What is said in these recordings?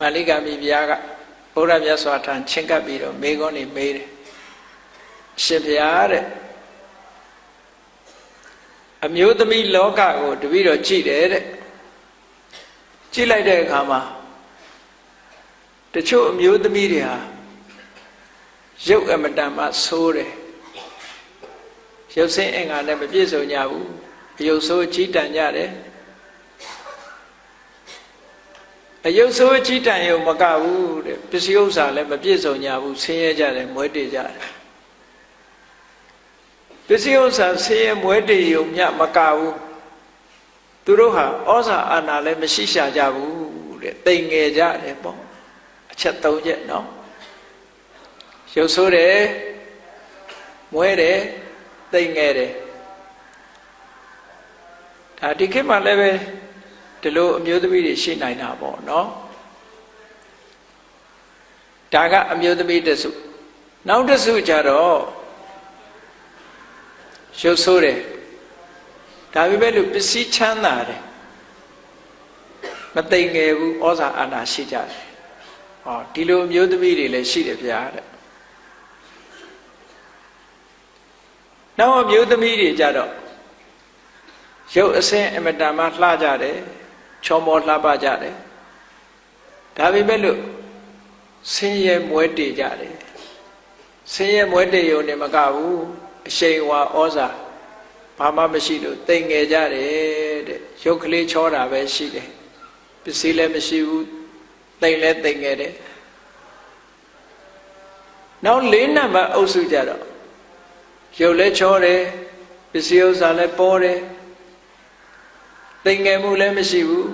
မာလိကမိဖုရားကဘုရားမြတ်စွာထံချဉ်ကပ်ပြီးတော့မေခွန်းနေမေးတယ်ရှင်ဘုရားတဲ့အမျိုးသမီးလောကကိုတပည့်တော်ကြည့်တယ်တဲ့ကြည့်လိုက်တဲ့အခါမှာတချို့အမျိုးသမီးတွေဟာရုပ်အမတန်မှဆိုးတယ်ရုပ်ဆင်းအင်္ဂါနဲ့မပြည့်စုံကြဘူးအယုတ်ဆိုးကြီးတန်ကြတယ်အယုတ်ဆိုးကြီးတန်ရုံမကဘူးတဲ့ပစ္စည်းဥစ္စာလည်းမပြည့်စုံကြဘူးဆင်းရဲကြတယ်မွဲတေကြတယ်ပစ္စည်းဥစ္စာဆင်းရဲမွဲတေရုံမြမကဘူးသူတို့ဟာဩဇာအာဏာလည်းမရှိရှာကြဘူးတဲ့တိမ်ငယ်ကြတယ်ပေါ့အချက်၃ချက်နော်ရုပ်ဆိုးတယ်မွဲတယ်တိမ်ငယ်တယ်ဒါဒီခေတ်မှာလည်းပဲဒီလိုအမျိုးသမီးတွေရှိနိုင်တာပေါ့နော်ဒါကအမျိုးသမီးတစုနောက်တစုကြတော့ရုပ်ဆိုးတယ်ဒါပေမဲ့လို့ပစ္စည်းချမ်းသာတယ်မတိမ်ငယ်ဘူးဩဇာအာဏာရှိကြတယ်ဟောဒီလိုအမျိုးသမီးတွေလည်းရှိတယ်ဗျာတဲ့နောက်အမျိုးသမီးတွေကြတော့ရုပ်အစင်းအမတန်မှလှကြတယ်ချောမောလှပကြတယ်ဒါပေမဲ့လို့ဆင်းရဲမွဲတေကြတယ်ဆင်းရဲမွဲတေရုံနဲ့မကဘူးအရှိန်ဝါဩဇာဘာမှမရှိလို့တိမ်ငယ်ကြတယ်တဲ့ရုပ်ကလေးချောတာပဲရှိတယ်ပစ္စည်းလည်းမရှိဘူးတိမ်လည်းတိမ်ငယ်တယ်နောက်၄နံပါတ်အုပ်စုကြတော့ရုပ်လည်းချောတယ်ပစ္စည်းဥစ္စာလည်းပေါ်တယ်တိမ်ငယ်မှုလည်းမရှိဘူး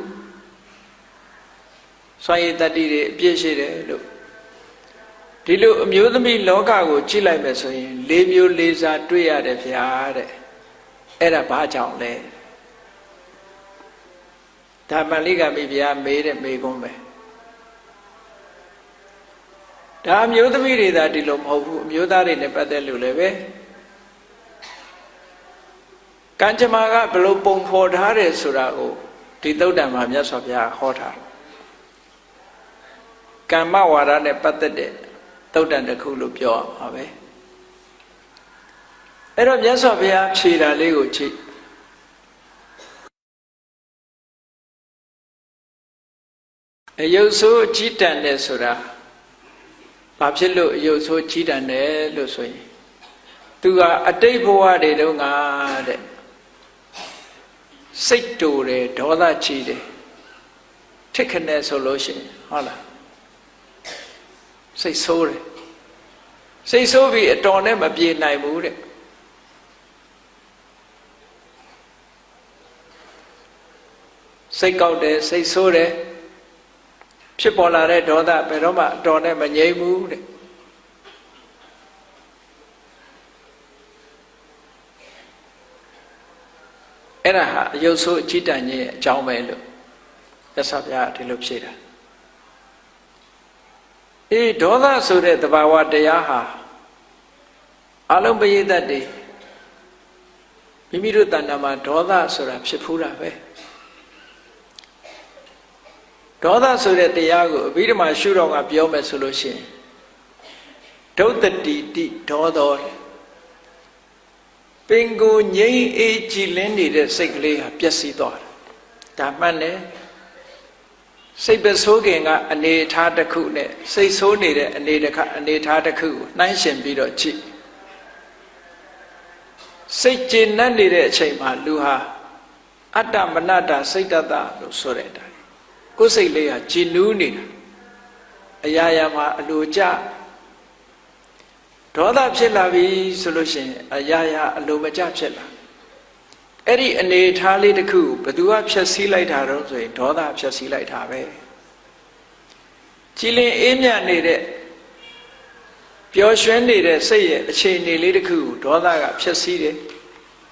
စွမ်းရည်တတ္တိတွေအပြည့်ရှိတယ်လို့ဒီလိုအမျိုးသမီးလောကကိုကြည့်လိုက်မယ်ဆိုရင်၄မျိုး၄စားတွေ့ရတယ်ဗျာတဲ့အဲ့ဒါဘာကြောင့်လဲဒါမာလိကမိဖုရားမေးတဲ့မေးခွန်းပဲဒါအမျိုးသမီးတွေသာဒီလိုမဟုတ်ဘူးအမျိုးသားတွေနဲ့ပတ်သက်လို့လည်းပဲကံကြမ္မာကဘယ်လိုပုံဖော်ထားတယ်ဆိုတာကိုဒီသုတ်တံမှာမြတ်စွာဘုရားဟောထားတယ်ကမ္မဝါဒနဲ့ပတ်သက်တဲ့သုတ်တံတစ်ခုလို့ပြောရမှာပဲအဲ့တော့မြတ်စွာဘုရားဖြေတာလေးကိုကြည့်အယုတ်ဆိုးကြီးတန်တယ်ဆိုတာဘာဖြစ်လို့အယုတ်ဆိုးကြီးတန်တယ်လို့ဆိုရင်သူကအတိတ်ဘဝတွေတုန်းကတဲ့စိတ်တူတယ်ဒေါသကြီးတယ်ထစ်ခနဲ့ဆိုလို့ရှိရင်ဟုတ်လားစိတ်ဆိုးတယ်စိတ်ဆိုးပြီးအတော်နဲ့မပြေနိုင်ဘူးတဲ့စိတ်ကောက်တယ်စိတ်ဆိုးတယ်ဖြစ်ပေါ်လာတဲ့ဒေါသဘယ်တော့မှအတော်နဲ့မငြိမ်းဘူးတဲ့အဲ့ဒါဟာအယုတ်ဆိုးအကြီးတန်းကြီးရဲ့အကြောင်းပဲလို့မြတ်စွာဘုရားဒီလိုဖြေတာဒေါသဆိုတဲ့သဘာဝတရားဟာအလုံးပရိသတ်တွေမိမိတို့တဏ္ဍာမှာဒေါသဆိုတာဖြစ်ဖူးတာပဲဒေါသဆိုတဲ့တရားကိုအဘိဓမ္မာရှုတော်ကပြောမယ်ဆိုလို့ရှိရင်ဒုတ္တိတိဒေါသောပင်ကိုငြိမ်းအေးကြည်လင်းနေတဲ့စိတ်ကလေးဟာပျက်စီးသွားတာဒါမှန်တယ်စိတ်ပစိုးခင်ကအနေထားတစ်ခုနဲ့စိတ်ဆိုးနေတဲ့အနေထားတစ်ခုကိုနှိုင်းယှဉ်ပြီးတော့ကြည့်စိတ်ကျေနပ်နေတဲ့အချိန်မှာလူဟာအတ္တမနတ္တစိတ်တတလို့ဆိုတဲ့အတိုင်းကိုယ်စိတ်လေးဟာကြည်နူးနေတာအရာရာမှာအလိုကျဒေါသဖြစ်လာပြီဆိုလို့ရှိရင်အရာရာအလိုမကျဖြစ်လာအဲ့ဒီအနေထားလေးတစ်ခုဘယ်သူကဖြတ်စည်းလိုက်တာတော့ဆိုရင်ဒေါသဖြတ်စည်းလိုက်တာပဲကြည်လင်အေးမြနေတဲ့ပျော်ရွှင်နေတဲ့စိတ်ရဲ့အခြေအနေလေးတစ်ခုကိုဒေါသကဖြတ်စည်းတယ်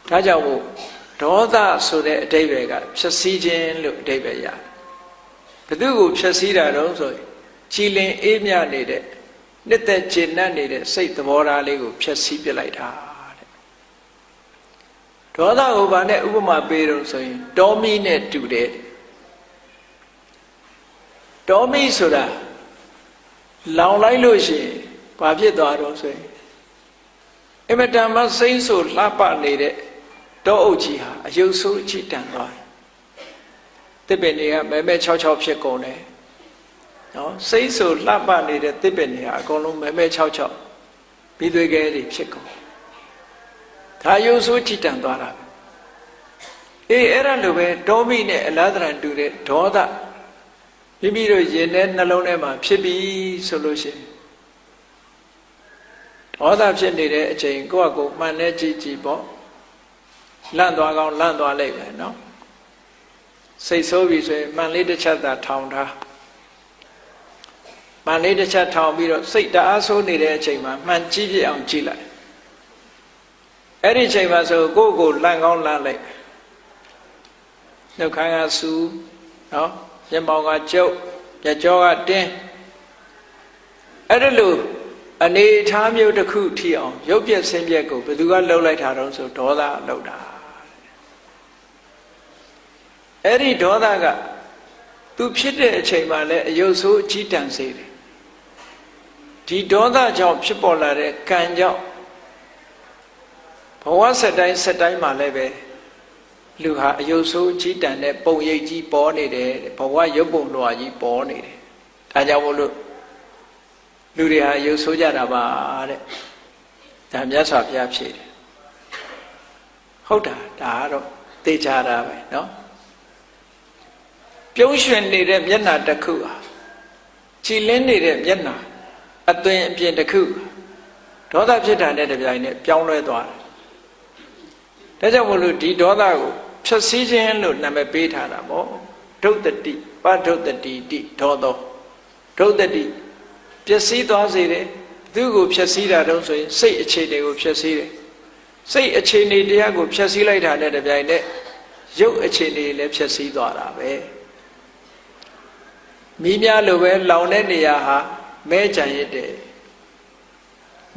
ဒါကြောင့်မို့ဒေါသဆိုတဲ့အဓိပ္ပာယ်ကဖြတ်စည်းခြင်းလို့အဓိပ္ပာယ်ရတယ်ဘယ်သူကိုဖြတ်စည်းတာတော့ဆိုရင်ကြည်လင်အေးမြနေတဲ့နှစ်သက်ကျေနပ်နေတဲ့စိတ်သဘောထားလေးကိုဖြတ်စည်းပြလိုက်တာတဲ့ဒေါသကိုဗာနဲ့ဥပမာပေးတော့ဆိုရင်တောမီးနဲ့တူတယ် ဒေါမိဆိုတာလောင်လိုက်လို့ရှိရင်ဘာဖြစ်သွားတော့ဆိုရင်အမတန်မှစိမ့်ဆိုလှပနေတဲ့တောအုပ်ကြီးဟာအယုတ်ဆိုးအချိတန်သွားတယ်တစ်ပင်တွေကမဲမဲ၆၆ဖြစ်ကုန်တယ်နော်စိမ့်ဆိုလှပနေတဲ့တစ်ပင်တွေကအကုန်လုံးမဲမဲ၆၆ပြီးသွေးခဲတွေဖြစ်ကုန်ဒါအယုတ်ဆိုးအချိတန်သွားတာအေးအဲ့ဒါလိုပဲဒေါမိနဲ့အလားတရံတူတဲ့ဒေါသမိမိတို့ရင်ထဲနှလုံးထဲမှာဖြစ်ပြီဆိုလို့ရှိရင်ဒေါသဖြစ်နေတဲ့အချိန်ကိုယ့်အကိုမှန်နဲ့ကြည့်ကြည့်ပေါ့လန့်သွားကောင်းလန့်သွားလိုက်ပဲနော်စိတ်ဆိုးပြီဆိုရင်မှန်လေးတစ်ချက်သာထောင်ထားမှန်လေးတစ်ချက်ထောင်ပြီးတော့စိတ်တအားဆိုးနေတဲ့အချိန်မှာမှန်ကြည့်ပြအောင်ကြည့်လိုက်အဲ့ဒီအချိန်မှာဆိုကိုယ့်ကိုလန့်ကောင်းလန့်လိုက်နှုတ်ခမ်းကစူးနော်မျက်မှောင်ကကျုပ်မျက်ကြောကတင်းအဲ့ဒါလို့အနေထားမျိုးတစ်ခုထီအောင်ရုပ်ပြက်ဆင်းပြက်ကိုဘယ်သူကလှုပ်လိုက်တာတော့ဆိုဒေါသလှုပ်တာအဲ့ဒီဒေါသကသူဖြစ်တဲ့အချိန်မှာလည်းအယုတ်ဆိုးအကြီးတန်းစေတယ်ဒီဒေါသကြောင့်ဖြစ်ပေါ်လာတဲ့ကံကြောင့်ဘဝဆက်တိုင်းမှာလည်းပဲလူဟာအယုတ်ဆိုးအကြီးတန်းတဲ့ပုံရိပ်ကြီးပေါ်နေတယ်ဘဝရုပ်ပုံလွှာကြီးပေါ်နေတယ်ဒါကြောင့်မို့လို့လူတွေဟာရုပ်ဆိုးကြတာပါတဲ့ဒါမြတ်စွာဘုရားဖြေတယ်ဟုတ်တာဒါကတော့သိကြတာပဲเนาะပြုံးရွှင်နေတဲ့မျက်နှာတစ်ခုဟာကြည်လင်းနေတဲ့မျက်နှာအသွင်အပြင်တစ်ခုဒေါသဖြစ်တာနဲ့တပြိုင်နက်ပြောင်းလဲသွားတယ်ဒါကြောင့်မို့လို့ဒီဒေါသကိုဖြတ်စည်းခြင်းလို့နာမည်ပေးထားတာပေါ့ဒုတ်တတိပဒုတ်တတိတိဒေါသောဒုတ်တတိပျက်စီးသွားစေတယ်သူ့ကိုဖျက်ဆီးတာတော့ဆိုရင်စိတ်အခြေအနေကိုဖျက်ဆီးတယ်စိတ်အခြေအနေတရားကိုဖျက်ဆီးလိုက်တာနဲ့တပြိုင်နက်ရုပ်အခြေအနေလည်းဖျက်ဆီးသွားတာပဲမိများလိုပဲလောင်တဲ့နေရာဟာမဲကြံရစ်တယ်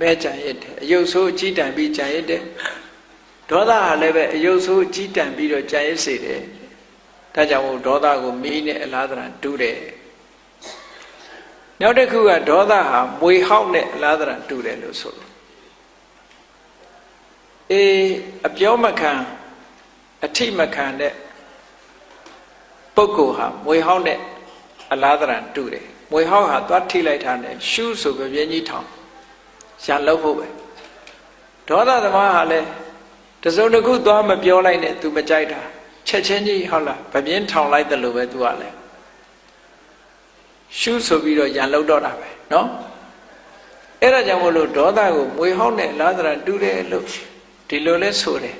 မဲကြံရစ်တယ်အယုတ်ဆိုးကြီးတန်ပြီးကြံရစ်တယ်ဒေါသဟာလည်းပဲအယုတ်ဆိုးကြီးတန်ပြီးတော့ကြံရစ်စေတယ်ဒါကြောင့်မို့ဒေါသကိုမီးနဲ့အလားတရတူးတယ်နောက်တစ်ခုကဒေါသဟာမွေဟောက်နဲ့အလားတရတူတယ်လို့ဆိုလို့အပြောမခံအထိမခံတဲ့ပုဂ္ဂိုလ်ဟာမွေဟောက်နဲ့အလားတရတူတယ်မွေဟောက်ဟာသွားထိလိုက်တာနဲ့ရှူးဆိုပြင်းကြီးထောင်ရန်လို့ဖို့ပဲဒေါသသမားဟာလည်းတစုံတစ်ခုသွားမပြောလိုက်နဲ့ तू မကြိုက်တာချက်ချင်းကြီးဟုတ်လားပြင်းထောင်လိုက်တယ်လို့ပဲ तू ကလည်းရှုဆိုပြီးတော့ရန်လောက်တော့တာပဲเนาะအဲ့ဒါကြောင့်မို့လို့ဒေါသကိုမွေဟောက်နဲ့လားသရတူတယ်လို့ဒီလိုလဲဆိုတယ်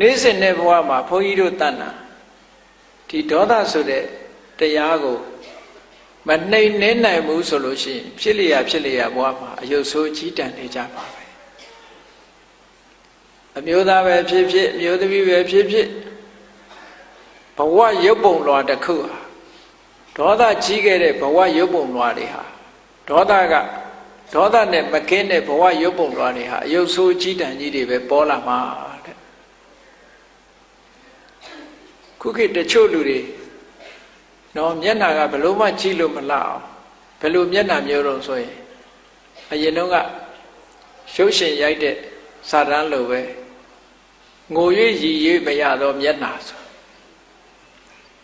နေ့စဉ်နဲ့ဘဝမှာဘုန်းကြီးတို့တဏ္ဍာဒီဒေါသဆိုတဲ့တရားကိုမနှိမ်နှင်းနိုင်ဘူးဆိုလို့ရှိရင်ဖြစ်လျာဘဝမှာအယုတ်ဆိုးကြီးတန်နေကြပါပဲအမျိုးသားပဲဖြစ်ဖြစ်အမျိုးသမီးပဲဖြစ်ဖြစ်ဘဝရုပ်ပုံလွှာတစ်ခုဟာဒေါသကြီးခဲ့တဲ့ဘဝရုပ်ပုံလွှာတွေဟာဒေါသနဲ့မကင်းတဲ့ဘဝရုပ်ပုံလွှာတွေဟာအယုတ်ဆိုးကြီးတန်ကြီးတွေပဲပေါ်လာမှာတဲ့ခုခေတ်တချို့လူတွေနော်မျက်နှာကဘယ်လို့မှကြည့်လို့မလှအောင်ဘယ်လိုမျက်နှာမျိုးတော့ဆိုရင်အရင်တော့ကရုပ်ရှင်ရိုက်တဲ့စာတန်းလိုပဲငို၍ရည်၍မရတော့မျက်နှာဆို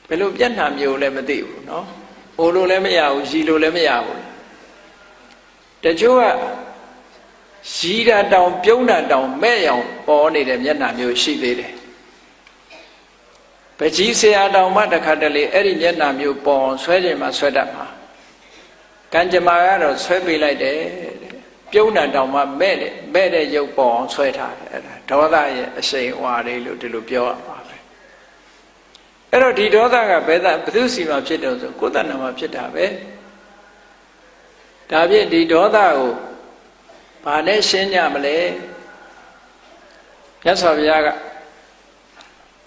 ဘယ်လိုမျက်နှာမျိုးလည်းမသိဘူးเนาะဟိုလိုလည်းမရဘူးရည်လိုလည်းမရဘူးတချို့ကရည်တာတောင်ပြုံးတာတောင်မဲ့ရောင်ပေါ်နေတဲ့မျက်နှာမျိုးရှိသေးတယ်ပကြီးဆရာတောင်မှတခါတလေအဲ့ဒီမျက်နှာမျိုးပေါ်ဆွဲခြင်းမှဆွဲတတ်မှာကံကြမ္မာကတော့ဆွဲပေးလိုက်တယ်ပြုံးတာတောင်မှမဲ့တဲ့ရုပ်ပေါ်ဆွဲထားတယ်အဲ့ဒါဒေါသရဲ့အရှိန်အဝါလေးလို့ဒီလိုပြောရမှာပဲအဲ့တော့ဒီဒေါသကဘယ်သူစီမှာဖြစ်တော့ဆိုကိုယ်တဏ္ဍာမှာဖြစ်တာပဲဒါဖြင့်ဒီဒေါသကိုဘာနဲ့ရှင်းကြမလဲမြတ်စွာဘုရားက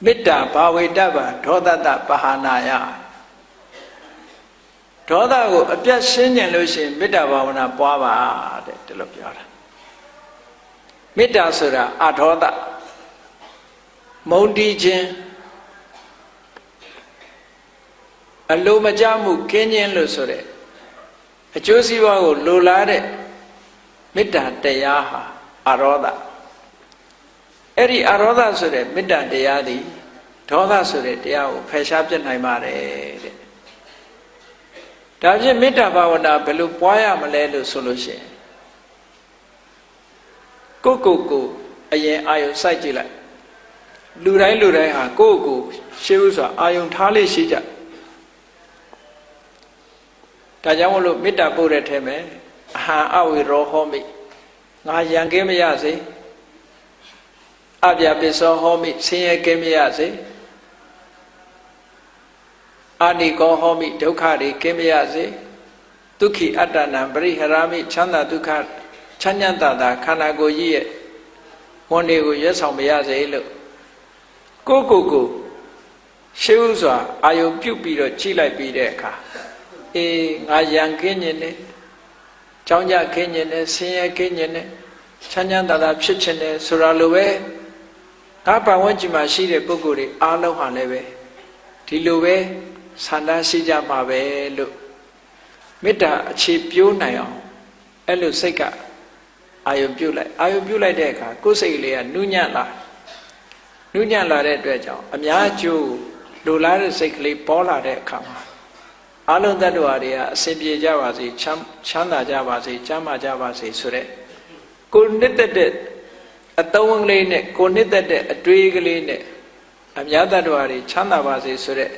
မေတ္တာဘာဝေတ္တဗဒေါသတပဟာနာယဒေါသကိုအပြတ်ရှင်းကျင်လို့ရှိရင်မေတ္တာဘာဝနာပွားပါတဲ့ဒီလိုပြောတာမေတ္တာဆိုတာအဒေါသမုန်းတီးခြင်း အလိုမကျမှုကင်းခြင်းလို့ဆိုတဲ့အကျိုးစီးပွားကိုလိုလားတဲ့မေတ္တာတရားဟာအရောဓအဲ့ဒီအရောဓဆိုတဲ့မေတ္တာတရားသည်ဒေါသဆိုတဲ့တရားကိုဖယ်ရှားပြစ်နိုင်ပါတယ်တဲ့ဒါဖြင့်မေတ္တာဘာဝနာဘယ်လိုပွားရမလဲလို့ဆိုလို့ရှိရင်ကိုအရင်အာယုံစိုက်ကြည့်လိုက်လူတိုင်းဟာကိုရှေးဥစွာအာယုံထားလေးရှိကြဒါကြောင့်မလို့မေတ္တာပို့တဲ့ထဲမှာအဟံအဝေရောဟောမိငါရန်ကင်းမရစေအပြပစ္စောဟောမိဆင်းရဲကင်းမရစေအာနိကောဟောမိဒုက္ခတွေကင်းမရစေဒုက္ခိအတ္တနံပရိဟရာမိချမ်းသာဒုက္ခချမ်းသာတာခန္ဓာကိုယ်ကြီးရဲ့ဝန်တွေကိုရွတ်ဆောင်မရစေလို့ကိုရှေးဥစွာအာယုံပြုတ်ပြီးတော့ကြည့်လိုက်ပြီးတဲ့အခါငါရန်ခင်းခြင်းနဲ့ကြောင်းကြခင်းခြင်းနဲ့ဆင်းရဲခင်းခြင်းနဲ့ချမ်းသာတာဖြစ်ခြင်းနဲ့ဆိုတာလိုပဲငါပတ်ဝန်းကျင်မှာရှိတဲ့ပုဂ္ဂိုလ်တွေအားလုံးဟာလည်းပဲဒီလိုပဲဆန္ဒရှိကြမှာပဲလို့မေတ္တာအခြေပြိုးနိုင်အောင်အဲ့လိုစိတ်ကအာယုံပြုတ်လိုက်တဲ့အခါကိုယ်စိတ်လေးကနူးညံ့လာတဲ့အတွက်ကြောင့်အများကျိုးလိုလားတဲ့စိတ်ကလေးပေါ်လာတဲ့အခါမှာအလုံးသတ္တဝါတွေကအစဉ်ပြေကြပါစေချမ်းသာကြပါစေကျမ်းမာကြပါစေဆိုတဲ့ကိုနှစ်သက်တဲ့အသုံးကလေးနဲ့ကိုနှစ်သက်တဲ့အတွေးကလေးနဲ့အများသတ္တဝါတွေချမ်းသာပါစေဆိုတဲ့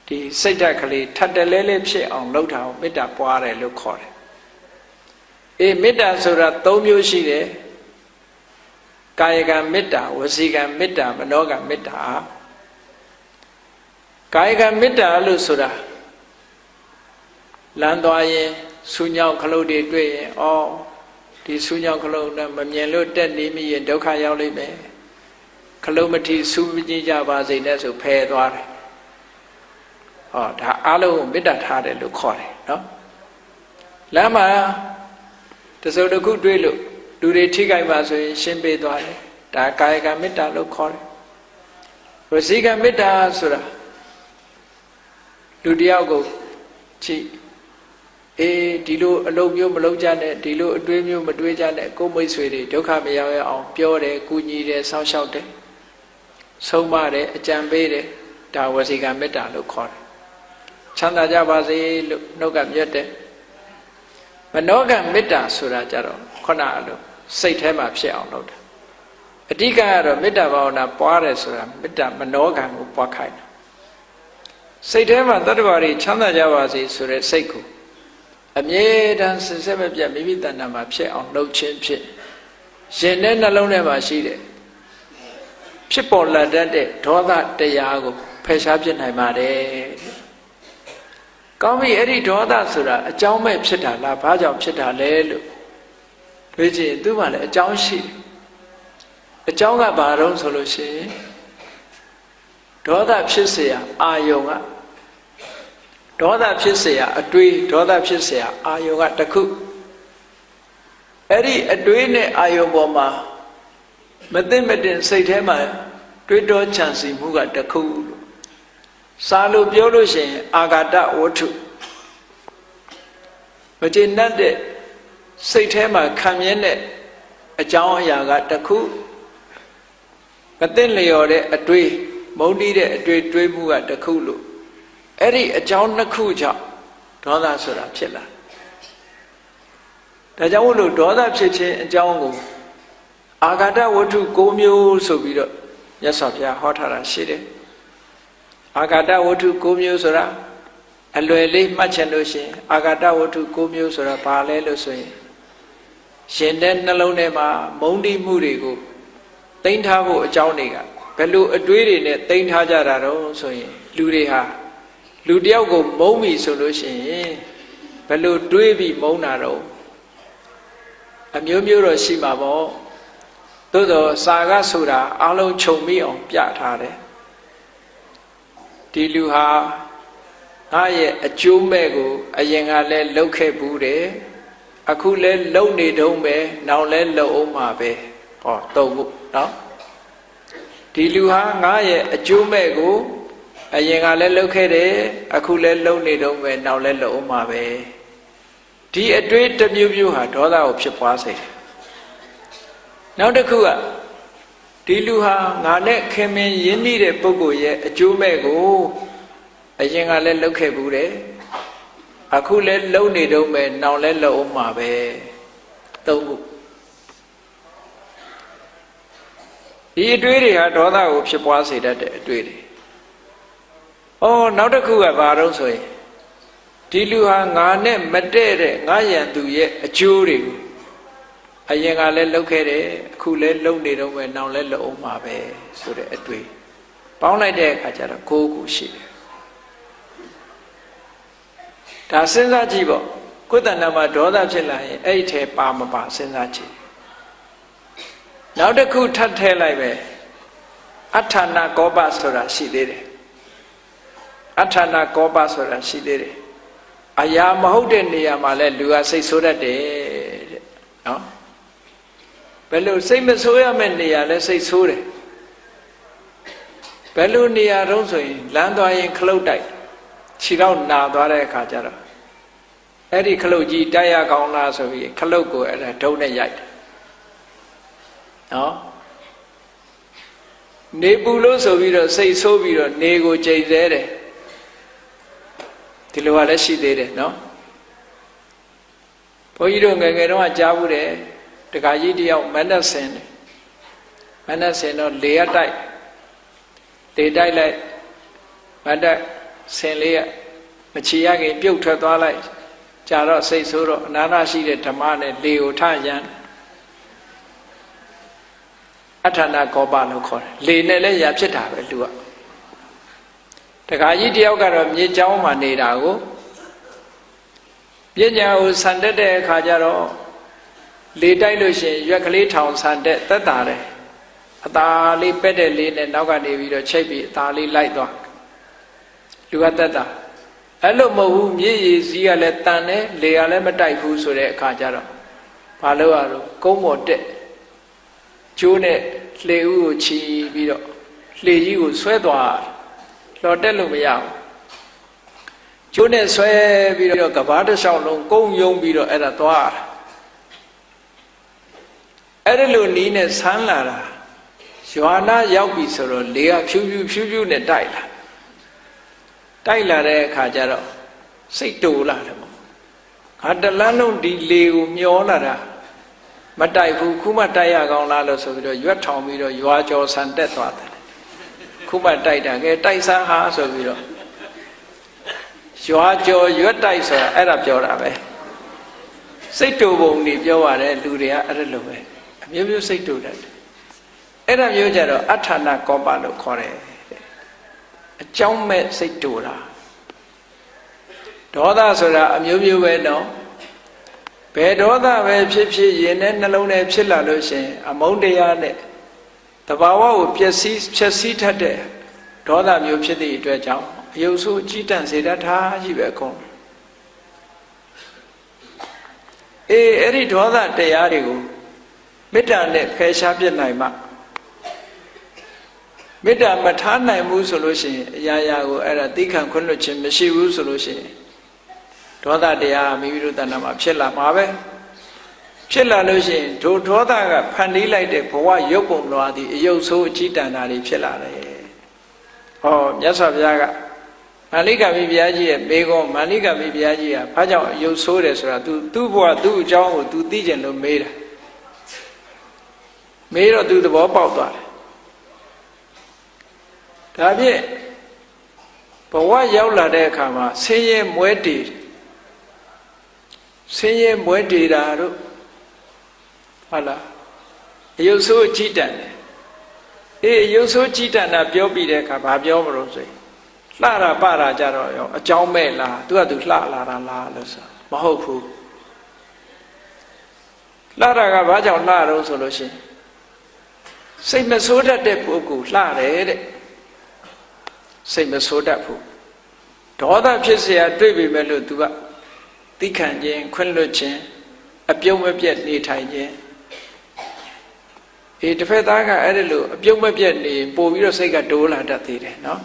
ဒီစိတ်ဓာတ်ကလေးထပ်တလဲလဲဖြစ်အောင်လုပ်တာကိုမေတ္တာပွားတယ်လို့ခေါ်တယ်မေတ္တာဆိုတာ၃မျိုးရှိတယ်ကာယကံမေတ္တာဝစီကံမေတ္တာမနောကံမေတ္တာကာယကံမေတ္တာလို့ဆိုတာလမ်းသွားရင်ဆူညောင်းခလုတ်တွေတွေ့ရင်ဒီဆူညောင်းခလုတ်နဲ့မမြင်လို့တက်နေမိရင်ဒုက္ခရောက်လိမ့်မယ်ခလုတ်မထီဆူမကြည့်ကြပါစေနဲ့ဆိုဖယ်သွားတယ်ဒါအလုံးကိုမေတ္တာထားတယ်လို့ခေါ်တယ်နော်လမ်းမှာတစုံတစ်ခုတွေ့လို့လူတွေထိခိုက်ပါဆိုရင်ရှင်းပေးသွားတယ်ဒါကာယကမေတ္တာလို့ခေါ်တယ်ဝစီကမေတ္တာဆိုတာလူတယောက်ကိုကြည့်ဒီလိုအလုပ်မျိုးမလုပ်ကြနဲ့ဒီလိုအတွေးမျိုးမတွေးကြနဲ့ကိုယ်မိတ်ဆွေတွေဒုက္ခမရောက်ရအောင်ပြောတယ်ကူညီတယ်စောင့်ရှောက်တယ်ဆုံးမတယ်အကြံပေးတယ်ဒါဝစီကမေတ္တာလို့ခေါ်တယ်ချမ်းသာကြပါစေလို့နှုတ်ကမြတ်တယ်မနောကမေတ္တာဆိုတာကြတော့ခုနအလိုစိတ်ထဲမှာဖြစ်အောင်လုပ်တာအဓိကကတော့မေတ္တာဘာဝနာပွားတယ်ဆိုတာမေတ္တာမနောကံကိုပွားခိုင်းတာစိတ်ထဲမှာတတ္တဝါတွေချမ်းသာကြပါစေဆိုတဲ့စိတ်ကိုအမြဲတမ်းစင်စစ်မပြတ်မိမိတဏ္ဍာမှာဖြစ်အောင်လုပ်ခြင်းဖြစ်ရှင်တဲ့နှလုံးထဲမှာရှိတဲ့ဖြစ်ပေါ်လာတတ်တဲ့ဒေါသတရားကိုဖယ်ရှားပြစ်နိုင်ပါတယ်ကောင်းပြီအဲ့ဒီဒေါသဆိုတာအကြောင်းမဲ့ဖြစ်တာလားဘာကြောင့်ဖြစ်တာလဲလို့တွေးကြည့်သူ့မှာလည်းအကြောင်းရှိတယ်အကြောင်းကဘာတော့ဆိုလို့ရှိရင်ဒေါသဖြစ်เสียအာယုံကဒေါသဖြစ်เสียအတွေးဒေါသဖြစ်เสียအာယုံကတစ်ခုအဲ့ဒီအတွေးနဲ့အာယုံပေါ်မှာမသိမတင်စိတ်ထဲမှာတွေးတောချန်စီမှုကတစ်ခုစာလို့ပြောလို့ရှိရင်အာဂတဝတ္ထုမကျေနပ်တဲ့စိတ်ထဲမှာခံမြဲတဲ့အကြောင်းအရာကတစ်ခုမသိလျော်တဲ့အတွေးမုန်းတီးတဲ့အတွေးတွေးမှုကတစ်ခုလို့အဲ့ဒီအကြောင်းနှစ်ခုကြောင့်ဒေါသဆိုတာဖြစ်လာဒါကြောင့်လို့ဒေါသဖြစ်ခြင်းအကြောင်းကိုအာဂတဝတ္ထု၉မျိုးဆိုပြီးတော့မြတ်စွာဘုရားဟောထားတာရှိတယ်အာဂတဝတ္ထု၉မျိုးဆိုတာအလွယ်လေးမှတ်ချင်လို့ရှိရင်အာဂတဝတ္ထု၉မျိုးဆိုတာဘာလဲလို့ဆိုရင်ရှင်တဲ့နှလုံးထဲမှာမုန်းတီးမှုတွေကိုသိမ်းထားဖို့အကြောင်းတွေကဘယ်လိုအတွေးတွေနဲ့သိမ်းထားကြတာတော့ဆိုရင်လူတွေဟာလူတယောက်ကိုမုန်းပြီဆိုလို့ရှိရင်ဘယ်လိုတွေးပြီးမုန်းတာတော့အမျိုးမျိုးတော့ရှိမှာပေါ့သို့တော့စာကဆိုတာအလုံးခြုံမိအောင်ပြထားတယ်ဒီလူဟာငါရဲ့အကျိုးမဲ့ကိုအရင်ကလည်းလှုပ်ခဲ့ဘူးတယ်အခုလည်းလှုပ်နေတုံးပဲနောက်လည်းလှုပ်အောင်မှာပဲသုံးဖို့နော်ဒီလူဟာငါရဲ့အကျိုးမဲ့ကို အရင်ကလည်းလှုပ်ခဲ့တယ်အခုလည်းလှုပ်နေတော့ပဲနောက်လည်းလှုပ်အောင်မှာပဲဒီအတွေ့တစ်မျိုးမျိုးဟာဒေါသကိုဖြစ်ပွားစေတယ်နောက်တစ်ခုကဒီလူဟာငါနဲ့ခင်မင်ရင်းနှီးတဲ့ပုဂ္ဂိုလ်ရဲ့အကျိုးမဲ့ကိုအရင်ကလည်းလှုပ်ခဲ့ဘူးတယ်အခုလည်းလှုပ်နေတော့ပဲနောက်လည်းလှုပ်အောင်မှာပဲသုံးခုဒီအတွေ့တွေဟာဒေါသကိုဖြစ်ပွားစေတတ်တဲ့အတွေ့တွေနောက်တစ်ခုကဘာလို့ဆိုရင်ဒီလူဟာငါနဲ့မတည့်တဲ့ငါရန်သူရဲ့အကျိုးတွေကိုအရင်ကလည်းလှုပ်ခဲ့တယ်အခုလည်းလှုပ်နေတော့ပဲနောက်လည်းလှုပ်အောင်မှာပဲဆိုတဲ့အတွေ့ပေါင်းလိုက်တဲ့အခါကျတော့ကိုယ်ကိုရှိတယ်ဒါစဉ်းစားကြည့်ပေါ့ကိုယ်တဏ္ဍာမှာဒေါသဖြစ်လာရင်အဲ့ဒီထဲပါမပါစဉ်းစားကြည့်နောက်တစ်ခုထပ်ထည့်လိုက်ပဲအဋ္ဌာဏကောပဆိုတာရှိသေးတယ်အဋ္ဌာဏကောပဆိုတာရှိသေးတယ်အရာမဟုတ်တဲ့နေရာမှာလဲလူကစိတ်ဆိုးတတ်တယ်တဲ့နော်ဘယ်လိုစိတ်မဆိုးရမယ့်နေရာလဲစိတ်ဆိုးတယ်ဘယ်လိုနေရာတုံးဆိုရင်လမ်းသွားရင်ခလုတ်တိုက်ခြေတော့နာသွားတဲ့အခါကျတော့အဲ့ဒီခလုတ်ကြီးတိုက်ရကောင်းလားဆိုပြီးခလုတ်ကိုအဲ့ဒါဒုံနဲ့ရိုက်တယ်နော်နေပူလို့ဆိုပြီးတော့စိတ်ဆိုးပြီးတော့နေကိုကြိတ်သေးတယ်ဒီလိုကလည်းရှိသေးတယ်နော်ဘုန်းကြီးတို့ငယ်ငယ်တုန်းကကြားဘူးတယ်တခါကြီးတယောက်မနက်ဆင်တယ်မနက်ဆင်တော့လေရတိုက်လေတိုက်လိုက်မနက်ဆင်လေးကမချီရခင်ပြုတ်ထွက်သွားလိုက်ကြာတော့စိတ်ဆိုးတော့အနာနာရှိတဲ့ဓမ္မနဲ့လေကိုထရန်အဋ္ဌာဏကောပလို့ခေါ်တယ်လေနဲ့လည်းရာဖြစ်တာပဲလူကတခါကြီးတယောက်ကတော့မြေကျောင်းမှာနေတာကိုပညာကိုဆန်တက်တဲ့အခါကျတော့လေတိုက်လို့ရှိရင်ရွက်ကလေးထောင်ဆန်တက်သက်တာတယ်အသာလေးပက်တဲ့လေးနဲ့နောက်ကနေပြီးတော့ချိတ်ပြီးအသာလေးလိုက်သွားလူကသက်တာအဲ့လိုမဟုတ်ဘူးမြေရည်စီးကလည်းတန်တယ်လေကလည်းမတိုက်ဘူးဆိုတဲ့အခါကျတော့ဘာလို့ရတော့ကုန်းပေါ်တက်ကျိုးနဲ့လှေဥကိုချီပြီးတော့လှေကြီးကိုဆွဲသွားလှော်တက်လို့မရဘူးကျိုးနဲ့ဆွဲပြီးတော့ကဘာတစ်လျှောက်လုံးကုန်းယုံပြီးတော့အဲ့ဒါသွားအဲ့ဒီလိုနီးနဲ့ဆန်းလာတာရွာနာရောက်ပြီဆိုတော့လေကဖြူဖြူနဲ့တိုက်လာတဲ့အခါကျတော့စိတ်တူလာတယ်ပေါ့ငါတလန်းလုံးဒီလေကိုမျောလာတာမတိုက်ဘူးခုမှတိုက်ရကောင်းလားလို့ဆိုပြီးတော့ရွက်ထောင်ပြီးတော့ရွာကျော်ဆန်တက်သွားတယ်ခုမှတိုက်တာကဲတိုက်ဆန်းဟာဆိုပြီးတော့ရွာကျော်ရွက်တိုက်ဆိုတာအဲ့ဒါပြောတာပဲစိတ်တူပုံတွေပြောရတယ်လူတွေကအဲ့ဒါလိုပဲအမျိုးမျိုးစိတ်တူတတ်တယ်အဲ့ဒါမျိုးကြတော့အဋ္ဌာဏကောပလို့ခေါ်တယ်အကြောင်းမဲ့စိတ်တူတာဒေါသဆိုတာအမျိုးမျိုးပဲနော်ဘယ်ဒေါသပဲဖြစ်ဖြစ်ရင်နဲ့နှလုံးထဲဖြစ်လာလို့ရှင်အမုန်းတရားနဲ့တဘာဝကိုဖျက်ဆီးထတဲ့ဒေါသမျိုးဖြစ်သည့်အတွက်ကြောင့်အယုတ်ဆိုးကြီးတန့်စေတတ်တာကြီးပဲအကုန်အဲ့ဒီဒေါသတရားတွေကိုမေတ္တာနဲ့ဖယ်ရှားပြစ်နိုင်မှမေတ္တာမထားနိုင်ဘူးဆိုလို့ရှိရင်အရာရာကိုအဲ့ဒါသိခံခွင့်လွှတ်ခြင်းမရှိဘူးဆိုလို့ရှိရင်ဒေါသတရားမိမိတို့တဏ္ဍာမှာဖြစ်လာမှာပဲဖြစ်လာလို့ရှိရင်ဒုဒေါသကဖန်တီးလိုက်တဲ့ဘဝရုပ်ပုံလွားသည်အယုတ်ဆိုးအကြီးတန်တာတွေဖြစ်လာတယ်မြတ်စွာဘုရားကမန္လိကမိဘုရားကြီးရဲ့မေကွန်မန္လိကမိဘုရားကြီးကဘာကြောင့်အယုတ်ဆိုးတယ်ဆိုတာ သူ့ဘဝသူ့အကြောင်းကို तू သိကျင်လို့မေးတာမေးတော့ तू သဘောပေါက်သွားတယ်ဒါဖြင့်ဘဝရောက်လာတဲ့အခါမှာဆင်းရဲမွဲတေတာတို့ဟုတ်လားအယုတ်ဆိုးကြည်တန်တယ်အယုတ်ဆိုးကြည်တန်တာပြောပြီးတဲ့အခါဘာပြောမလို့ဆိုရင်လှတာပတာကြတော့ရောအကြောင်းမဲ့လားသူကသူလှလာတာလားလို့ဆိုမဟုတ်ဘူးလှတာကဘာကြောင့်လှတော့ဆိုလို့ရှိရင်စိတ်မဆိုးတတ်တဲ့ပုဂ္ဂိုလ်လှတယ်တဲ့စိတ်မဆိုးတတ်ဘူးဒေါသဖြစ်เสียတွေ့ပြီမဲ့လို့ तू ကသိခံခြင်းခွင့်လွှတ်ခြင်းအပြုံးမပြတ်နေထိုင်ခြင်းတစ်ဖက်သားကအဲ့ဒါလို့အပြုံးမပြတ်နေပို့ပြီးတော့စိတ်ကတိုးလာတတ်သေးတယ်နော်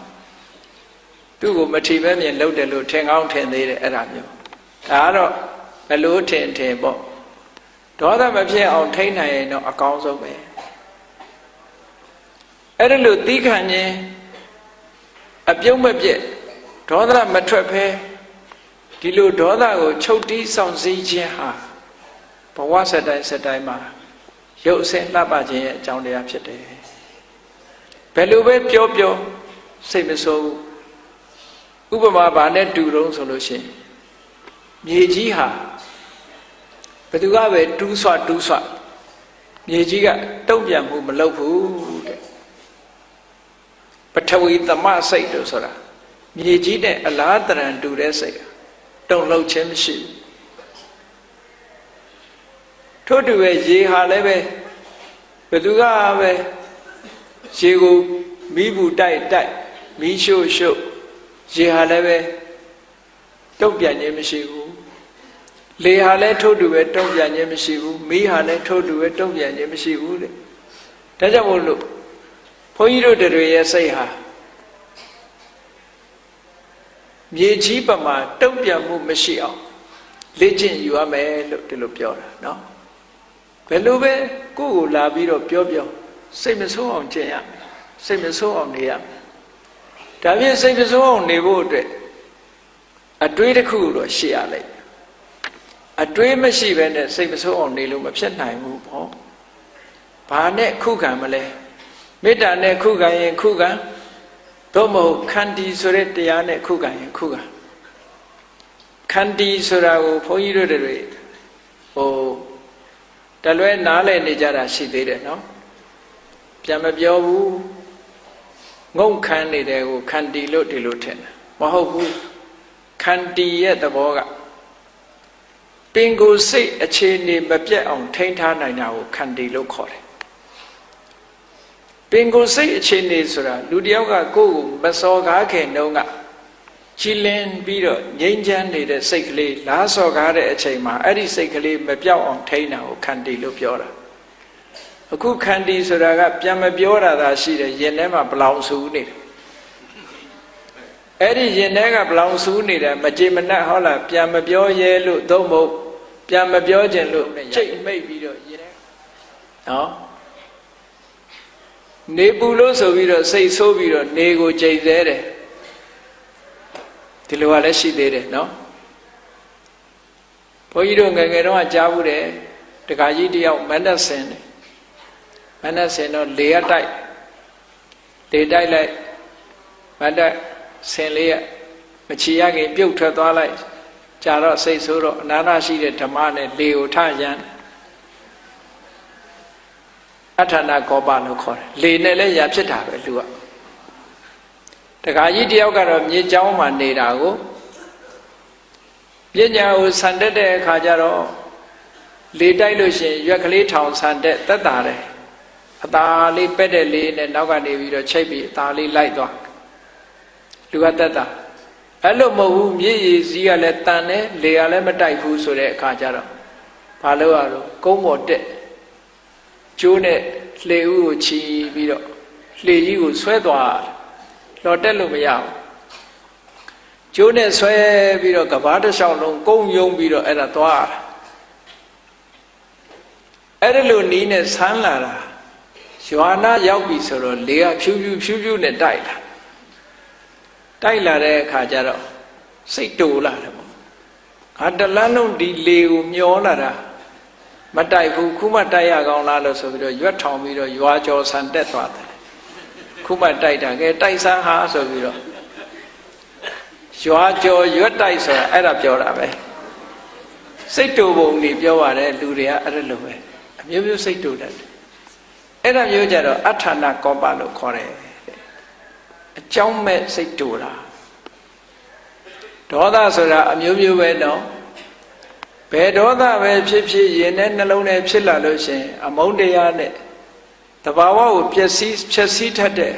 သူ့ကိုမထီမဲ့မြင်လုပ်တယ်လို့ထင်ကောင်းထင်သေးတယ်အဲ့ဒါမျိုးဒါကတော့ဘယ်လိုထင်ပေါ့ဒေါသမဖြစ်အောင်ထိန်းနိုင်ရင်တော့အကောင်းဆုံးပဲအဲ့ဒါလို့သီးခံခြင်းအပြုံးမပြတ်ဒေါသမထွက်ဖဲဒီလိုဒေါသကိုချုပ်တီးဆောင်စည်းခြင်းဟာဘဝစတိုင်းမှာရုပ်အစင်းလှပခြင်းရဲ့အကြောင်းတရားဖြစ်တယ်ဘယ်လိုပဲပြောစိတ်မဆိုးဘူးဥပမာဘာနဲ့တူတုံးဆိုလို့ရှိရင်မြေကြီးဟာဘယ်သူကပဲတူးဆွမြေကြီးကတုံ့ပြန်မှုမလုပ်ဘူးတဲ့ပထဝီသမစိတ်လို့ဆိုတာမြေကြီးနဲ့အလားတရံတူတဲ့စိတ်တုံ့လှုပ်ခြင်းမရှိဘူးထို့တူပဲရေဟာလည်းပဲဘယ်သူကပဲရေကိုမီးဘူးတိုက်မီးရှို့ရေဟာလည်းပဲတုံ့ပြန်ခြင်းမရှိဘူးလေဟာလည်းထို့တူပဲတုံ့ပြန်ခြင်းမရှိဘူးမီးဟာလည်းထို့တူပဲတုံ့ပြန်ခြင်းမရှိဘူးတဲ့ဒါကြောင့်မို့လို့ဘုန်းကြီးတို့တွေရဲ့စိတ်ဟာမြေကြီးပမာတုံ့ပြန်မှုမရှိအောင်လေ့ကျင့်ယူရမယ်လို့ဒီလိုပြောတာနော်ဘယ်လိုပဲကိုယ့်ကိုလာပြီးတော့ပြောစိတ်မဆိုးအောင်ကျင့်ရမယ်စိတ်မဆိုးအောင်နေရမယ်ဒါဖြင့်စိတ်မဆိုးအောင်နေဖို့အတွက်အတွေးတစ်ခုတော့ရှိရလိမ့်မယ်အတွေးမရှိဘဲနဲ့စိတ်မဆိုးအောင်နေလို့မဖြစ်နိုင်ဘူးပေါ့ဘာနဲ့ခုခံမလဲမေတ္တာနဲ့ခုခံရင်ခုခံသို့မဟုတ်ခန္တီဆိုတဲ့တရားနဲ့ခုခံရင်ခုခံခန္တီဆိုတာကိုဘုန်းကြီးတို့တွေတလွဲနားလည်နေကြတာရှိသေးတယ်နော်ပြန်မပြောဘူးငုံခမ်းနေတဲ့ကိုခန္တီလို့ဒီလိုထင်တာမဟုတ်ဘူးခန္တီရဲ့သဘောကပင်ကိုယ်စိတ်အခြေအနေမပြတ်အောင်ထိန်းထားနိုင်တာကိုခန္တီလို့ခေါ်တယ်ပင်ကိုယ်စိတ်အခြေအနေဆိုတာလူတယောက်ကကိုယ်ကိုမစော်ကားခင်တုန်းကကြည်လင်ပြီးတော့ငြိမ်းချမ်းနေတဲ့စိတ်ကလေးလားစော်ကားတဲ့အချိန်မှာအဲ့ဒီစိတ်ကလေးမပြောက်အောင်ထိန်းတာကိုခန္တီလို့ပြောတာအခုခန္တီဆိုတာကပြန်မပြောတာသာရှိတယ်ရင်ထဲမှာဘလောင်ဆူနေတယ်အဲ့ဒီရင်ထဲကဘလောင်ဆူနေတယ်မကြေမနက်ဟောလားပြန်မပြောရဲလို့သို့မဟုတ်ပြန်မပြောခြင်းလို့ချိတ်မိတ်ပြီးတော့ရင်ထဲနော်နေပူလို့ဆိုပြီးတော့စိတ်ဆိုးပြီးတော့နေကိုကြိတ်သေးတယ်ဒီလိုကလည်းရှိသေးတယ်နော်ဘုန်းကြီးတို့ငယ်ငယ်တုန်းကကြားဘူးတယ်တခါကြီးတယောက်မန္တဆင်တယ်မန္တဆင်တော့လေရတိုက်လိုက်မန္တဆင်လေးရမချီရခင်ပြုတ်ထွက်သွားလိုက်ကြာတော့စိတ်ဆိုးတော့အနာနာရှိတဲ့ဓမ္မနဲ့လေကိုထရန်အထာနာကောပလို့ခေါ်တယ်လေနဲ့လည်းရာဖြစ်တာပဲလူကတခါကြီးတယောက်ကတော့မြေကျောင်းမှာနေတာကိုပညာကိုဆန်တက်တဲ့အခါကျတော့လေတိုက်လို့ရှိရင်ရွက်ကလေးထောင်ဆန်တက်သက်တာတယ်အသာလေးပက်တဲ့လေးနဲ့နောက်ကနေပြီးတော့ချိတ်ပြီးအသာလေးလိုက်သွားလူကသက်တာအဲ့လိုမဟုတ်ဘူးမြေရည်စည်းကလည်းတန်တယ်လေကလည်းမတိုက်ဘူးဆိုတဲ့အခါကျတော့ဘာလို့ရတော့ကုန်းပေါ်တက်ကျိုးနဲ့လှေဥကိုချီပြီးတော့လှေကြီးကိုဆွဲသွားလော်တက်လို့မရဘူးကျိုးနဲ့ဆွဲပြီးတော့ကဘာတစ်လျှောက်လုံးကုန်းယုံပြီးတော့အဲ့ဒါသွားအဲ့ဒါလိုနီးနဲ့ဆန်းလာတာရွာနာရောက်ပြီဆိုတော့လေကဖြူဖြူနဲ့တိုက်လာတဲ့အခါကျတော့စိတ်တူလာတယ်ပေါ့ငါတလန်းလုံးဒီလေကိုမျောလာတာမတိုက်ဘူးခုမှတိုက်ရကောင်းလားလို့ဆိုပြီးတော့ရွက်ထောင်ပြီးတော့ရွာကျော်ဆန်တက်သွားတယ်ခုမှတိုက်တာကဲတိုက်ဆန်းဟာဆိုပြီးတော့ရွာကျော်ရွက်တိုက်ဆိုတာအဲ့ဒါပြောတာပဲစိတ်တူပုံတွေပြောပါတယ်လူတွေကအဲ့ဒါလိုပဲအမျိုးမျိုးစိတ်တူတယ်အဲ့ဒါမျိုးကြတော့အထာနာကောပလို့ခေါ်တယ်အကြောင်းမဲ့စိတ်တူတာဒေါသဆိုတာအမျိုးမျိုးပဲနော်ဘယ်ဒေါသပဲဖြစ်ရင်နဲ့နှလုံးထဲဖြစ်လာလို့ရှင်အမုန်းတရားနဲ့တဘာဝကိုဖျက်ဆီးထက်တဲ့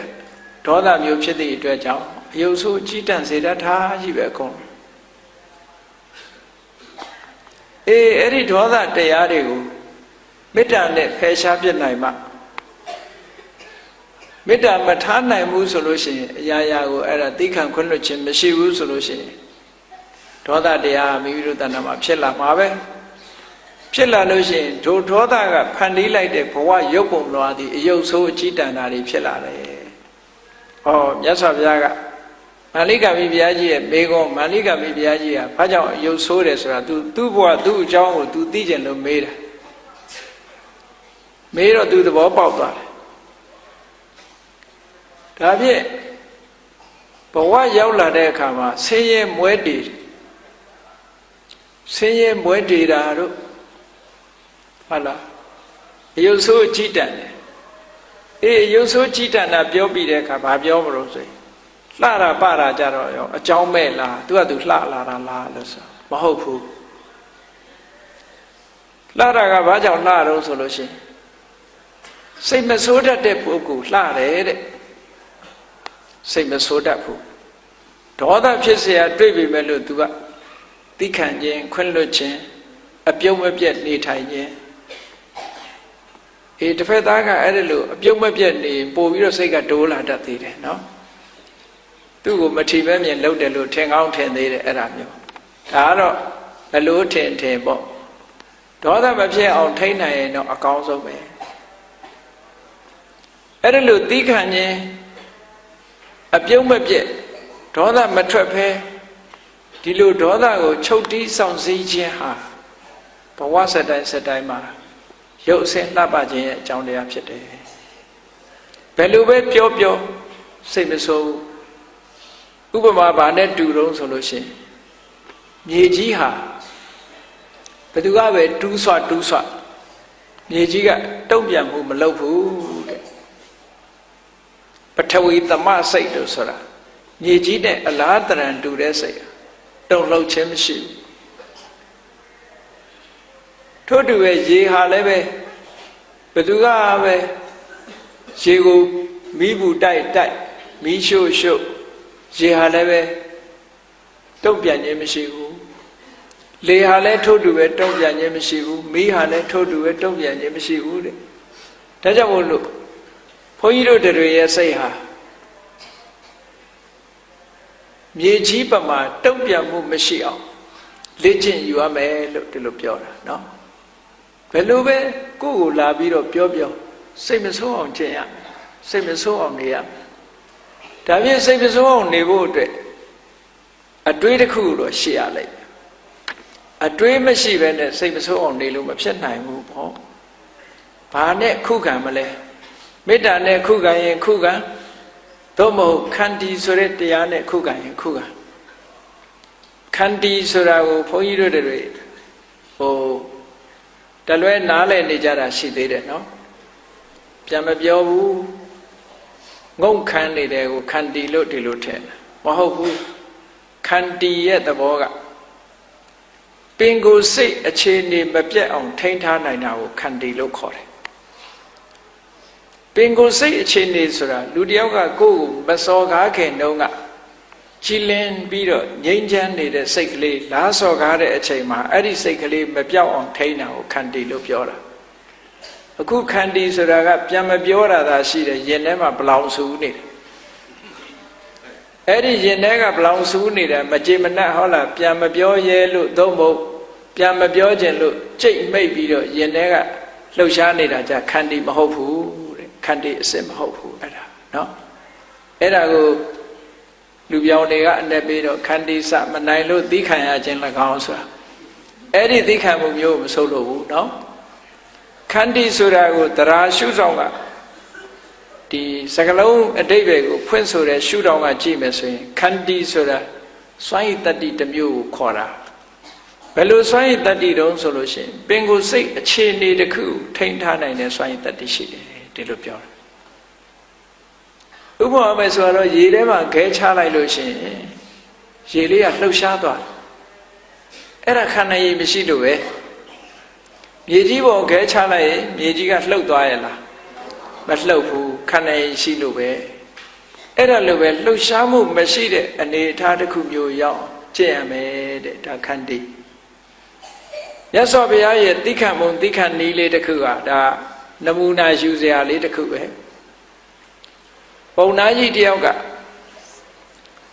ဒေါသမျိုးဖြစ်သည့်အတွက်ကြောင့်အယုတ်ဆိုးကြီးတန့်စေတတ်တာကြီးပဲအကုန်အဲ့ဒီဒေါသတရားတွေကိုမေတ္တာနဲ့ဖယ်ရှားပြစ်နိုင်မှ မေတ္တာမထားနိုင်ဘူးဆိုလို့ရှိရင်အရာရာကိုအဲ့ဒါသီးခံခွင့်လွှတ်ခြင်းမရှိဘူးဆိုလို့ရှိရင်ဒေါသတရားမိမိတို့တဏ္ဍာမှာဖြစ်လာမှာပဲဖြစ်လာလို့ရှိရင်ဒုဒေါသကဖန်တီးလိုက်တဲ့ဘဝရုပ်ပုံလွှာသည်အယုတ်ဆိုးအကြည်တန်တာတွေဖြစ်လာတယ်။ဟောမြတ်စွာဘုရားကမာလိကမိဘုရားကြီးရဲ့မေကွန်မာလိကမိဘုရားကြီးကဘာကြောင့်အယုတ်ဆိုးတယ်ဆိုတာသူ့ဘဝသူ့အကြောင်းကို तू သိကျင်လို့မေးတာမေးတော့ तू သဘောပေါက်သွားတယ်ဒါဖြင့်ဘဝရောက်လာတဲ့အခါမှာဆင်းရဲမွဲတေဆင်းရဲမွဲတေတာတို့ဟုတ်လားအယုတ်ဆိုးအကြည်တန်တယ်အယုတ်ဆိုးကြည်တန်တာပြောပြီးတဲ့အခါဘာပြောမလို့ဆိုရင်လှတာပတာကြတော့ရောအကြောင်းမဲ့လားသူကသူလှလာတာလားလို့ဆိုမဟုတ်ဘူးလှတာကဘာကြောင့်လှတော့ဆိုလို့ရှိရင်စိတ်မဆိုးတတ်တဲ့ပုဂ္ဂိုလ်လှတယ်တဲ့စိတ်မဆိုးတတ်ဘူးဒေါသဖြစ်เสียတွေ့ပြီမဲ့လို့သူကသိခံခြင်းခွင့်လွှတ်ခြင်းအပြုံးမပြတ်နေထိုင်ခြင်းတစ်ဖက်သားကအဲ့ဒါလို့အပြုံးမပြတ်နေပို့ပြီးတော့စိတ်ကတိုးလာတတ်သေးတယ်နော်သူ့ကိုမထီမဲ့မြင်လုပ်တယ်လို့ထင်ကောင်းထင်သေးတယ်အဲ့ဒါမျိုးဒါကတော့အလိုထင်ပေါ့ဒေါသမဖြစ်အောင်ထိန်းနိုင်ရင်တော့အကောင်းဆုံးပဲအဲ့ဒါလို့သိခံခြင်းအပြုံးမပြတ်ဒေါသမထွက်ဖဲဒီလိုဒေါသကိုချုပ်တီးဆောင်စည်းခြင်းဟာဘဝစတိုင်းမှာရုပ်အစင်းလှပခြင်းရဲ့အကြောင်းတရားဖြစ်တယ်ဘယ်လိုပဲပြောစိတ်မဆိုးဥပမာဘာနဲ့တူတော့ဆိုလို့ရှိရင်မြေကြီးဟာဘယ်သူကပဲတူးဆွမြေကြီးကတုံ့ပြန်မှုမလုပ်ဘူးတဲ့ပထဝီသမစိတ်လို့ဆိုတာမြေကြီးနဲ့အလားတရံတူတဲ့စိတ်တုံ့လှုပ်ခြင်းမရှိဘူးထို့တူပဲရေဟာလည်းပဲဘယ်သူကပဲရေကိုမီးဘူးတိုက်မီးရှို့ရေဟာလည်းပဲတုံ့ပြန်ခြင်းမရှိဘူးလေဟာလည်းထို့တူပဲတုံ့ပြန်ခြင်းမရှိဘူးမီးဟာလည်းထို့တူပဲတုံ့ပြန်ခြင်းမရှိဘူးတဲ့ဒါကြောင့်မို့လို့ဘုန်းကြီးတို့တွေရဲ့စိတ်ဟာမြေကြီးပမာတုံ့ပြန်မှုမရှိအောင်လေ့ကျင့်ယူရမယ်လို့ဒီလိုပြောတာနော်ဘယ်လိုပဲကိုယ့်ကိုလာပြီးတော့ပြောစိတ်မဆိုးအောင်ကျင့်ရမယ်စိတ်မဆိုးအောင်နေရမယ်ဒါဖြင့်စိတ်မဆိုးအောင်နေဖို့အတွက်အတွေးတစ်ခုတော့ရှိရလိုက်အတွေးမရှိဘဲနဲ့စိတ်မဆိုးအောင်နေလို့မဖြစ်နိုင်ဘူးပေါ့ဘာနဲ့ခုခံမလဲမေတ္တာနဲ့ခုခံရင်ခုခံသို့မဟုတ်ခန္တီဆိုတဲ့တရားနဲ့ခုခံရင်ခုခံခန္တီဆိုတာကိုဘုန်းကြီးတို့တွေတလွဲနားလည်နေကြတာရှိသေးတယ်နော်ပြန်မပြောဘူးငုံခန်းနေတဲ့ကိုခန္တီလို့ဒီလိုထင်မဟုတ်ဘူးခန္တီရဲ့သဘောကပင်ကိုယ်စိတ်အခြေအနေမပြတ်အောင်ထိန်းထားနိုင်တာကိုခန္တီလို့ခေါ်တယ်ပင်ကိုယ်စိတ်အခြေအနေဆိုတာလူတယောက်ကကိုယ့်ကိုမစော်ကားခင်တုန်းကကြည်လင်ပြီးတော့ငြိမ်းချမ်းနေတဲ့စိတ်ကလေးလားစော်ကားတဲ့အချိန်မှာအဲ့ဒီစိတ်ကလေးမပြောက်အောင်ထိန်းတာကိုခန္တီလို့ပြောတာအခုခန္တီဆိုတာကပြန်မပြောတာသာရှိတယ်ရင်ထဲမှာဘလောင်ဆူနေတယ်အဲ့ဒီရင်ထဲကဘလောင်ဆူနေတယ်မကြေမနက်ဟောလားပြန်မပြောရဲလို့သို့မဟုတ်ပြန်မပြောခြင်းလို့ကြိတ်မိတ်ပြီးတော့ရင်ထဲကလှုပ်ရှားနေတာကြခန္တီမဟုတ်ဘူးတဲ့ခန္တီအစစ်မဟုတ်ဘူးအဲ့ဒါနော်အဲ့ဒါကိုလူပြောင်းတွေကအ내ပေးတော့ခန္တီစမနိုင်လို့သီးခံရခြင်း၎င်းဆိုတာအဲ့ဒီသီးခံမှုမျိုးမဆိုလို့ဘူးနော်ခန္တီဆိုတာကိုတရားရှုဆောင်ကဒီစကလုံးအတိတ်ပဲကိုဖွင့်ဆိုတဲ့ရှုထောင့်ကကြည့်မယ်ဆိုရင်ခန္တီဆိုတာစွမ်းရည်တတ္တိတစ်မျိုးကိုခေါ်တာဘယ်လိုစွမ်းရည်တတ္တိတုံးဆိုလို့ရှိရင်ပင်ကိုယ်စိတ်အခြေအနေတစ်ခုထိန်းထားနိုင်တဲ့စွမ်းရည်တတ္တိရှိတယ်ဒီလိုပြောတာဥပမာမယ်ဆိုတော့ရေထဲမှာခဲချလိုက်လို့ရှိရင်ရေလေးကလှုပ်ရှားသွားတယ်အဲ့ဒါခန္ဓာရည်မရှိလို့ပဲမြေကြီးပေါ်ခဲချလိုက်ရင်မြေကြီးကလှုပ်သွားရဲ့လားမလှုပ်ဘူးခန္ဓာရည်ရှိလို့ပဲအဲ့ဒါလိုပဲလှုပ်ရှားမှုမရှိတဲ့အနေအထားတစ်ခုမျိုးရောက်ကျင့်ရမယ်တဲ့ဒါခန္တီမြတ်စွာဘုရားရဲ့သိက္ခာပုံသိက္ခာနည်းလေးတစ်ခုကဒါနမူနာယူစရာလေးတစ်ခုပဲ ပုံနာကြီးတယောက်က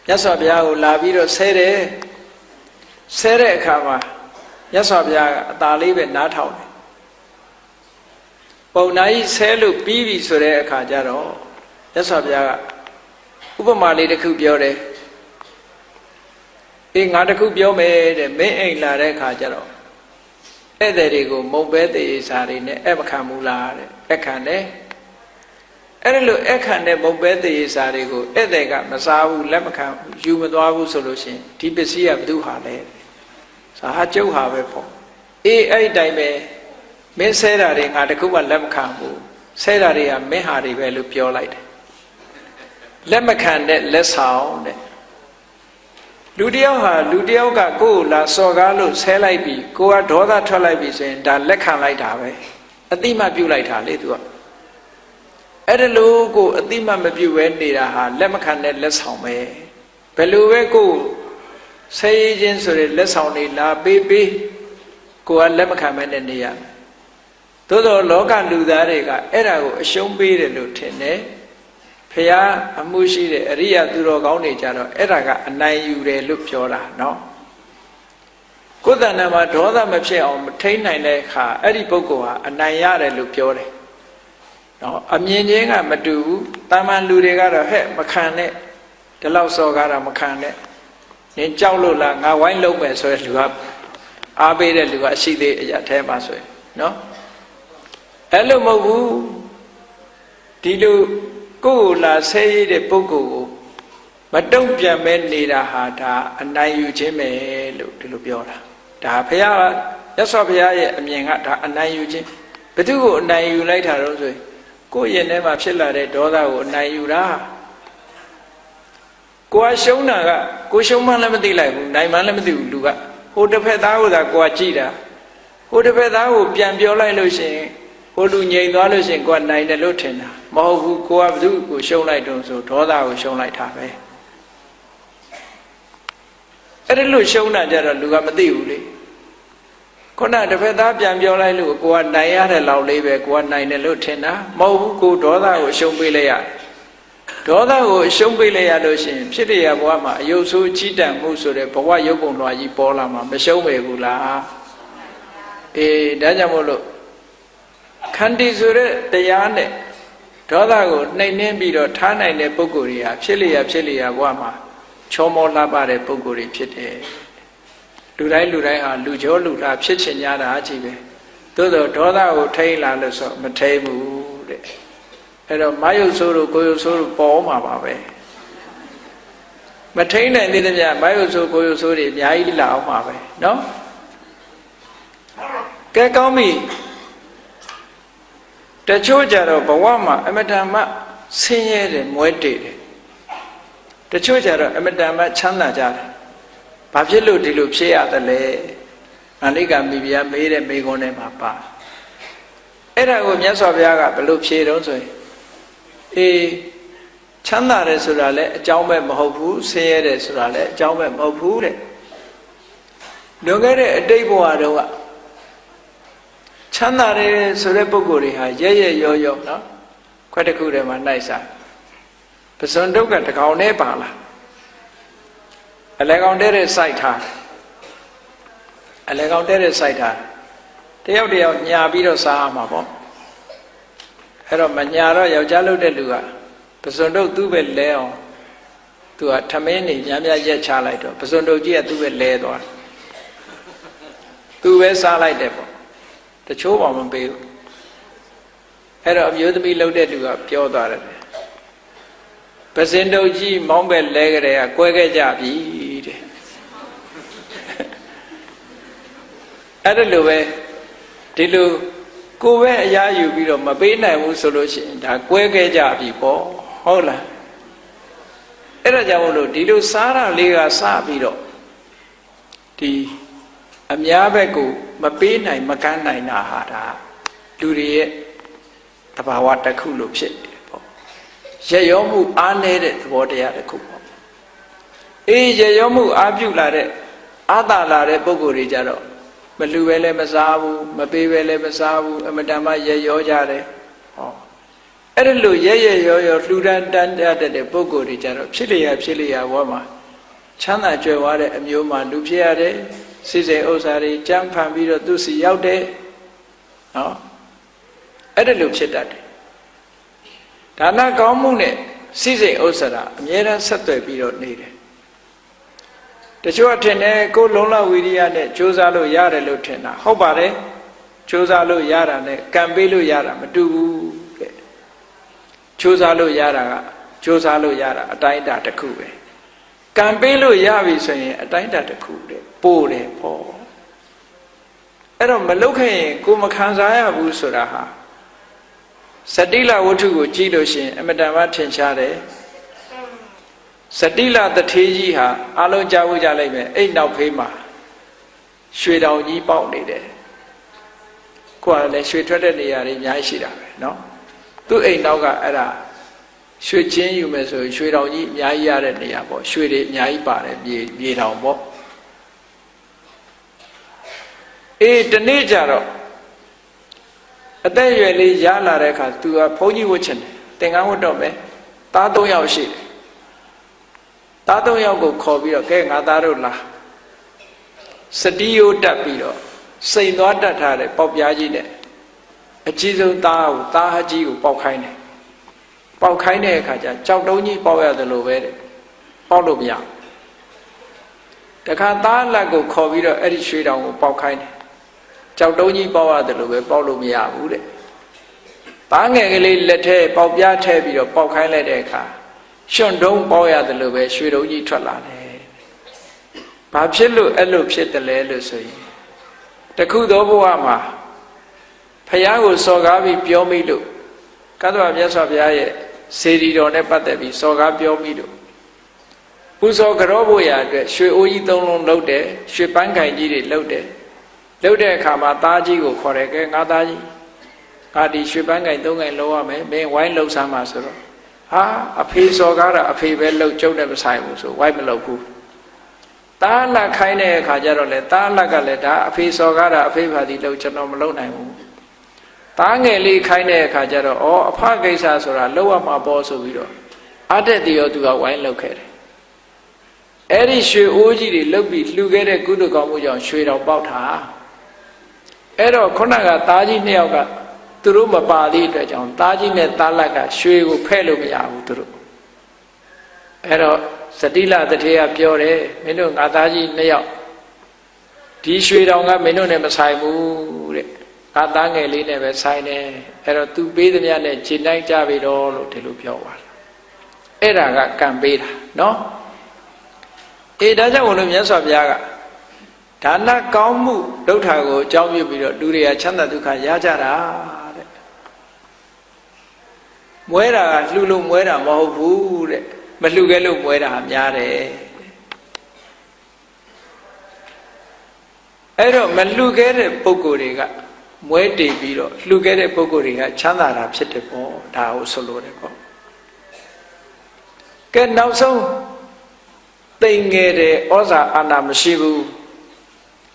မြတ်စွာဘုရားကိုလာပြီးတော့ဆဲတဲ့အခါမှာမြတ်စွာဘုရားကအသာလေးပဲနားထောင်တယ်ပုံနာကြီးဆဲလို့ပြီးပြီဆိုတဲ့အခါကျတော့မြတ်စွာဘုရားကဥပမာလေးတစ်ခုပြောတယ်ငါတစ်ခုပြောမယ်တဲ့မင်းအိမ်လာတဲ့အခါကျတော့ဧည့်သည်တွေကိုမုံပဲသေးစာတွေနဲ့အဲ့မခံဘူးလားတဲ့အဲ့ခံတယ်အဲ့လိုအဲ့ခံတဲ့မုံပဲသေးစာတွေကိုဧည့်သည်ကမစားဘူးလက်မခံယူမသွားဘူးဆိုလို့ရှိရင်ဒီပစ္စည်းကဘယ်သူဟာလဲစာဟာကျုပ်ဟာပဲပေါ့အဲ့တိုင်းပဲမင်းဆဲတာတွေငါတခုမှလက်မခံဘူးဆဲတာတွေကမင်းဟာတွေပဲလို့ပြောလိုက်တယ်လက်မခံတဲ့လက်ဆောင်တဲ့လူတယောက်ကကိုယ်ကိုလာစော်ကားလို့ဆဲလိုက်ပြီးကိုကဒေါသထွက်လိုက်ပြီးဆိုရင်ဒါလက်ခံလိုက်တာပဲအတိမပြုတ်လိုက်တာလေသူကအဲ့ဒါလို့ကိုအတိမမပြုတ်ပဲနေတာဟာလက်မခံတဲ့လက်ဆောင်ပဲဘယ်လိုပဲကိုဆဲရခြင်းဆိုတဲ့လက်ဆောင်တွေလာပေးကိုကလက်မခံမဲနဲ့နေရမယ်သို့သောလောကလူသားတွေကအဲ့ဒါကိုအရှုံးပေးတယ်လို့ထင်တယ်ဖျားအမှုရှိတဲ့အရိယသူတော်ကောင်းတွေကြတော့အဲ့ဒါကအနိုင်ယူတယ်လို့ပြောတာနော်ကိုယ်တဏ္ဍာမှာဒေါသမဖြစ်အောင်မထိန်နိုင်တဲ့အခါအဲ့ဒီပုဂ္ဂိုလ်ဟာအနိုင်ရတယ်လို့ပြောတယ်နော်အမြင်ချင်းကမတူဘူးတာမန်လူတွေကတော့ဟဲ့မခံနဲ့ဒီလောက်စော်ကားတာမခံနဲ့နင်ကြောက်လို့လားငါဝိုင်းလုံးမယ်ဆိုရလူကအားပေးတဲ့လူကအရှိသေးအရာထဲမှာဆိုရင်နော်အဲ့လိုမဟုတ်ဘူးဒီလိုကိုယ်လာဆဲရတဲ့ပုဂ္ဂိုလ်ကိုမတုံ့ပြန်မဲနေတာဟာဒါအနိုင်ယူခြင်းပဲလို့ဒီလိုပြောတာဒါဘုရားမြတ်စွာဘုရားရဲ့အမြင်ကဒါအနိုင်ယူခြင်းဘယ်သူကိုအနိုင်ယူလိုက်တာတော့ဆိုရင်ကိုယ့်ရင်ထဲမှာဖြစ်လာတဲ့ဒေါသကိုအနိုင်ယူတာကိုယ်ရှုံးတာကကိုရှုံးမှလည်းမသိလိုက်ဘူးနိုင်မှလည်းမသိဘူးလူကဟိုတစ်ဖက်သားကိုသာကိုယ်ကြည့်တာဟိုတစ်ဖက်သားကိုပြန်ပြောလိုက်လို့ရှိရင်ဟိုလူငြိမ်သွားလို့ရှိရင်ကိုယ်နိုင်တယ်လို့ထင်တာမဟုတ်ဘူးကိုကဘသူကိုရှုံးလိုက်တော့ဆိုဒေါသကိုရှုံးလိုက်တာပဲအဲ့ဒါလို့ရှုံးတာကြတော့လူကမသိဘူးလေခုနတစ်ဖက်သားပြန်ပြောလိုက်လို့ကိုကနိုင်ရတဲ့လောက်လေးပဲကိုကနိုင်တယ်လို့ထင်တာမဟုတ်ဘူးကိုဒေါသကိုရှုံးပေးလိုက်ရဒေါသကိုရှုံးပေးလိုက်ရလို့ရှိရင်ဖြစ်ရဘဝမှာအယုတ်ဆိုးကြီးတန်မှုဆိုတဲ့ဘဝရုပ်ပုံလွှာကြီးပေါ်လာမှာမရှုံးပေဘူးလားဒါကြောင့်မို့လို့ခန္တီဆိုတဲ့တရားနဲ့ဒေါသကိုနှိမ်နှင်းပြီးတော့ထားနိုင်တဲ့ပုဂ္ဂိုလ်တွေဟာဖြစ်လျာဘဝမှာချောမောလှပတဲ့ပုဂ္ဂိုလ်တွေဖြစ်တယ်လူတိုင်းဟာလူကျော်လူလားဖြစ်ချင်ကြတာအကြည့်ပဲသို့တော့ဒေါသကိုထိန်းလာလို့ဆိုမထိန်းဘူးတဲ့အဲ့တော့မာယုတ်ဆိုးတို့ကိုယုတ်ဆိုးတို့ပေါ်မှာပါပဲမထိန်းနိုင်သေးတဲ့မြတ်မာယုတ်ဆိုးကိုယုတ်ဆိုးတွေအများကြီးလာအောင်ပါပဲနော်ကဲကောင်းပြီတချို့ကြတော့ဘဝမှာအမတန်မှဆင်းရဲတယ်မွဲတေတယ်တချို့ကြတော့အမတန်မှချမ်းသာကြတယ်ဘာဖြစ်လို့ဒီလိုဖြစ်ရတယ်လဲအနိကမိဖုရားမေးတဲ့မေးခွန်းထဲမှာပါအဲ့ဒါကိုမြတ်စွာဘုရားကဘယ်လိုဖြေတော့ဆိုရင်ချမ်းသာတယ်ဆိုတာလည်းအကြောင်းပဲမဟုတ်ဘူးဆင်းရဲတယ်ဆိုတာလည်းအကြောင်းပဲမဟုတ်ဘူးတဲ့လွန်ခဲ့တဲ့အတိတ်ဘဝတုန်းကချမ်းသာတယ်ဆိုတဲ့ပုဂ္ဂိုလ်တွေဟာရဲရောနော်ခွက်တစ်ခုထဲမှာနှိုက်စားပစွန်ဒုက္ခတကောင်နဲ့ပါလာအလဲကောင်တဲ့စိုက်ထားအလဲကောင်တဲ့စိုက်ထားတယောက်ညာပြီးတော့စားရမှာပေါ့အဲ့တော့မညာတော့ယောက်ျားလုပ်တဲ့လူကပစွန်ဒုက္ခသူ့ပဲလဲအောင်သူကထမင်းနေများရက်ချလိုက်တော့ပစွန်ဒုက္ခကြီးကသူ့ပဲလဲသွားသူပဲစားလိုက်တယ်ပေါ့တချို့ပါမပေးဘူးအဲ့တော့အမျိုးသမီးလှုပ်တဲ့လူကပြောသွားတယ်ပစင်တုတ်ကြီးမောင်းပဲလဲကြတဲ့ကကွဲခဲ့ကြပြီတဲ့အဲ့ဒါလိုပဲဒီလိုကိုယ်ပဲအရာယူပြီးတော့မပေးနိုင်ဘူးဆိုလို့ရှိရင်ဒါကွဲခဲ့ကြပြီပေါ့ဟုတ်လားအဲ့ဒါကြောင့်မို့လို့ဒီလိုစားရလေးကစပြီးတော့ဒီအများဘက်ကိုမပေးနိုင်မကမ်းနိုင်တာဟာဒါလူတွေရဲ့သဘာဝတစ်ခုလို့ဖြစ်တယ်ပေါ့ရရောမှုအားနည်းတဲ့သဘောတရားတစ်ခုပေါ့ရရောမှုအားပြုလာတဲ့အားသာလာတဲ့ပုဂ္ဂိုလ်တွေကြတော့မလူပဲလည်းမစားဘူးမပေးပဲလည်းမစားဘူးအမတန်မှရရောကြတယ်ဟော အဲ့ဒါလို့ရဲရောလှူဒန်းတန်းတဲ့ပုဂ္ဂိုလ်တွေကြတော့ဖြစ်လျာဘဝမှာချမ်းသာကြွယ်ဝတဲ့အမျိုးမှလူဖြစ်ရတယ်စိစိဥစ္စာတွေကြမ်းဖန်ပြီးတော့သူစီရောက်တယ်နော်အဲ့ဒါလို့ဖြစ်တတ်တယ်ဒါနကောင်းမှုနဲ့စိစိဥစ္စာအမြဲတမ်းဆက်သွယ်ပြီးတော့နေတယ်တချို့အထင်နဲ့ကိုယ်လုံလဝိရိယနဲ့ကြိုးစားလို့ရတယ်လို့ထင်တာဟုတ်ပါတယ်ကြိုးစားလို့ရတာနဲ့ကံပေးလို့ရတာမတူဘူးတဲ့ကြိုးစားလို့ရတာကကြိုးစားလို့ရတာအတိုင်းအတာတစ်ခုပဲကံပေးလို့ရပြီဆိုရင်အတိုင်းအတာတစ်ခုတဲ့ပို့တယ်ပေါ့အဲ့တော့မလုပ်ခဲ့ရင်ကိုမခံစားရဘူးဆိုတာဟာစတိလဝတ္ထုကိုကြည့်လို့ရှိရင်အမတန်မှထင်ရှားတယ်စတိလတထေးကြီးဟာအလုံးကြားဖို့ကြလိုက်မယ်အဲ့နောက်ဖေးမှာရွှေတောင်ကြီးပေါက်နေတယ်ကိုယ်ကလည်းရွှေထွက်တဲ့နေရာတွေအများကြီးရှိတာပဲเนาะသူ့အိမ်နောက်ကအဲ့ဒါရွှေချင်းယူမယ်ဆိုရွှေတောင်ကြီးအများကြီးရတဲ့နေရာပေါ့ရွှေတွေအများကြီးပါတယ်မြေတောင်ပေါ့တနေ့ကျတော့အသက်အရွယ်လေးရလာတဲ့အခါသူကဘုန်းကြီးဝတ်ချင်တယ်သင်္ကန်းဝတ်တော့မယ်သား၃ယောက်ရှိတယ်သား၃ယောက်ကိုခေါ်ပြီးတော့ကဲငါသားတို့လာစတိယိုးတက်ပြီးတော့စိန်သွားတတ်ထားတဲ့ပေါက်ပြားကြီးနဲ့အကြီးဆုံးသားဟကြီးကိုပေါက်ခိုင်းတယ်ပေါက်ခိုင်းတဲ့အခါကျကြောက်တုံးကြီးပေါက်ရတယ်လို့ပဲတဲ့ပေါက်လို့မရတခါသားလက်ကိုခေါ်ပြီးတော့အဲ့ဒီရွှေတောင်ကိုပေါက်ခိုင်းတယ်ကြောက်တုံးကြီးပေါက်ရတယ်လို့ပဲပေါက်လို့မရဘူးတဲ့သားငယ်ကလေးလက်ထဲပေါက်ပြားထဲပြီးတော့ပေါက်ခိုင်းလိုက်တဲ့အခါရွှွန့်တုံးပေါက်ရတယ်လို့ပဲရွှေတုံးကြီးထွက်လာတယ်ဘာဖြစ်လို့အဲ့လိုဖြစ်တယ်လဲလို့ဆိုရင်တခုသောဘဝမှာဖယားကိုစော်ကားပြီးပြောမိလို့ကတ္တဝမြတ်စွာဘုရားရဲ့စေတီတော်နဲ့ပတ်သက်ပြီးစော်ကားပြောမိလို့ပူဇော်ကြောဖို့ရာအတွက်ရွှေအိုးကြီး၃လုံးလှုပ်တယ်ရွှေပန်းခိုင်ကြီးတွေလှုပ်တယ်လှုပ်တဲ့အခါမှာသားကြီးကိုခေါ်တယ်ကဲငါသားကြီးငါဒီရွှေပန်းခိုင်၃ခိုင်လှုပ်ရမယ်မင်းဝိုင်းလှုပ်စမ်းပါဆိုတော့ဟာအဖေစော်ကားတာအဖေပဲလှုပ်ကျုပ်နဲ့မဆိုင်ဘူးဆိုဝိုင်းမလှုပ်ဘူးသားလက်ခိုင်းတဲ့အခါကျတော့လေသားလက်ကလည်းဒါအဖေစော်ကားတာအဖေဘာဒီလှုပ်ကျွန်တော်မလှုပ်နိုင်ဘူးသားငယ်လေးခိုင်းတဲ့အခါကျတော့အဖကိစ္စဆိုတာလှုပ်ရမှာပေါ့ဆိုပြီးတော့အတက်တရောသူကဝိုင်းလှုပ်ခဲ့တယ်အဲ့ဒီရွှေအိုးကြီးတွေလှုပ်ပြီးလှူခဲ့တဲ့ကုသိုလ်ကောင်းမှုကြောင့်ရွှေတော်ပေါက်တာအဲ့တော့ခုနကသားကြီးနှစ်ယောက်ကသူတို့မပါသေးတဲ့အတွက်ကြောင့်သားကြီးနဲ့သားလက်ကရွှေကိုဖဲ့လို့မရဘူးသူတို့အဲ့တော့စတိလတထေးကပြောတယ်မင်းတို့ငါသားကြီးနှစ်ယောက်ဒီရွှေတောင်ကမင်းတို့နဲ့မဆိုင်ဘူးတဲ့ငါသားငယ်လေးနဲ့ပဲဆိုင်တယ်အဲ့တော့သူပေးသမျှနဲ့ခြေနိုင်ကြပြီတော့လို့ဒီလိုပြောပါလားအဲ့ဒါကကံပေးတာနော်ဒါကြောင့်ဘုလို့မြတ်စွာဘုရားကဒါနကောင်းမှုဒုဋ္ဌာကိုအကြောင်းပြုပြီးတော့လူတွေကချမ်းသာဒုက္ခရကြတာတဲ့မွဲတာကလှူလို့မွဲတာမဟုတ်ဘူးတဲ့မလှူခဲ့လို့မွဲတာများတယ်အဲ့တော့မလှူခဲ့တဲ့ပုဂ္ဂိုလ်တွေကမွဲတည်ပြီးတော့လှူခဲ့တဲ့ပုဂ္ဂိုလ်တွေကချမ်းသာတာဖြစ်တယ်ပေါ့ဒါကိုဆိုလိုတယ်ပေါ့ကဲနောက်ဆုံးတိမ်ငယ်တဲ့ဩဇာအာဏာမရှိဘူး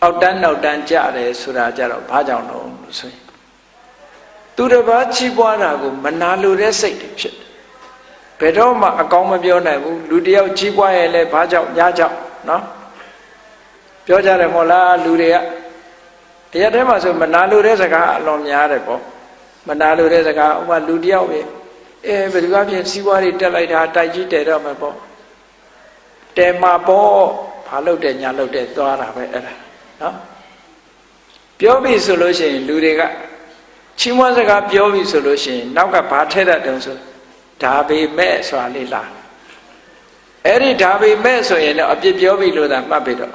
အောက်တန်းနောက်တန်းကြတယ်ဆိုတာကြတော့ဘာကြောင့်လဲလို့ဆိုရင်သူတစ်ပါးချီးပွားတာကိုမနာလိုတဲ့စိတ်တွေဖြစ်တယ်ဘယ်တော့မှအကောင်းမပြောနိုင်ဘူးလူတယောက်ချီးပွားရင်လည်းဘာကြောင့်ညာကြောင့်နော်ပြောကြတယ်မို့လားလူတွေကတရားထဲမှာဆိုမနာလိုတဲ့စကားအလွန်များတယ်ပေါ့မနာလိုတဲ့စကားဥပမာလူတယောက်ပဲဘယ်သူကပြင်စီးပွားတွေတက်လိုက်တာတိုက်ကြီးတယ်တော့မယ်ပေါ့တဲမှာပေါ့ဘာလုပ်တယ်ညာလုပ်တယ်သွားတာပဲအဲ့ဒါနော်ပြောပြီဆိုလို့ရှိရင်လူတွေကချီးမွမ်းစကားပြောပြီဆိုလို့ရှိရင်နောက်ကဘာထည့်တတ်တယ်ဆိုဒါပေမဲ့ဆိုတာလေးလားအဲ့ဒီဒါပေမဲ့ဆိုရင်တော့အပြစ်ပြောပြီလို့သာမှတ်ပြီတော့